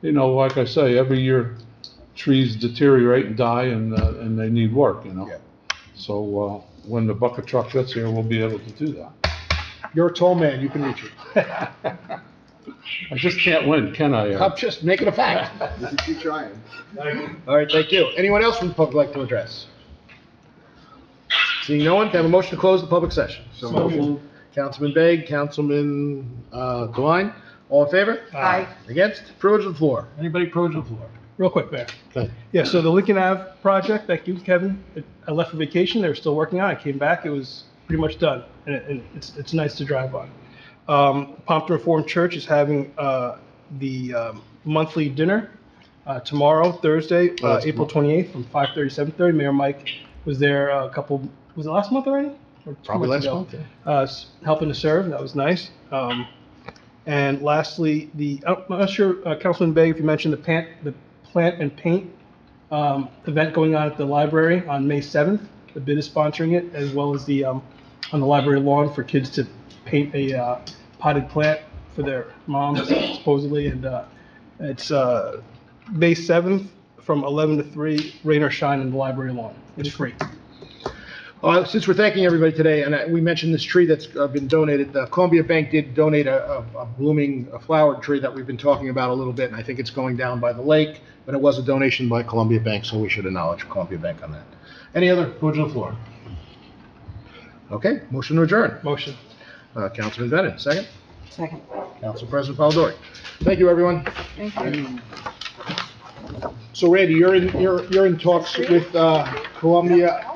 you know, like I say, every year trees deteriorate and die and they need work, you know? Yeah. So, when the bucket truck gets here, we'll be able to do that. You're a tall man, you can reach it. I just can't win, can I? I'm just making a fact. You can keep trying. All right, thank you. Anyone else from the public like to address? Seeing no one, can I have a motion to close the public session? So moved. Councilman Begg, Councilman Devine, all in favor? Aye. Against? Privilege of the floor. Anybody privilege of the floor? Real quick, Mayor. Okay. Yeah, so the Lincoln Ave project, thank you, Kevin. I left for vacation, they were still working on it. I came back, it was pretty much done, and it's nice to drive on. Pompton Reformed Church is having the monthly dinner tomorrow, Thursday, April 28th, from 5:30 to 7:30. Mayor Mike was there was it last month already? Or 2 Probably months last ago? month, Helping to serve, that was nice. And lastly, I'm not sure, Councilman Begg, if you mentioned the plant and paint event going on at the library on May 7th. The BID is sponsoring it, as well as on the library lawn for kids to paint a potted plant for their moms, supposedly. And it's May 7th from 11 to 3, rain or shine in the library lawn. It's free. Since we're thanking everybody today, and we mentioned this tree that's been donated, the Columbia Bank did donate a blooming flowered tree that we've been talking about a little bit, and I think it's going down by the lake, but it was a donation by Columbia Bank, so we should acknowledge Columbia Bank on that. Any other privilege of the floor? Okay, motion to adjourn. Motion. Councilman Bennett, second. Second. Council President Polidori. Thank you, everyone. Thank you. So Randy, you're in talks with Columbia.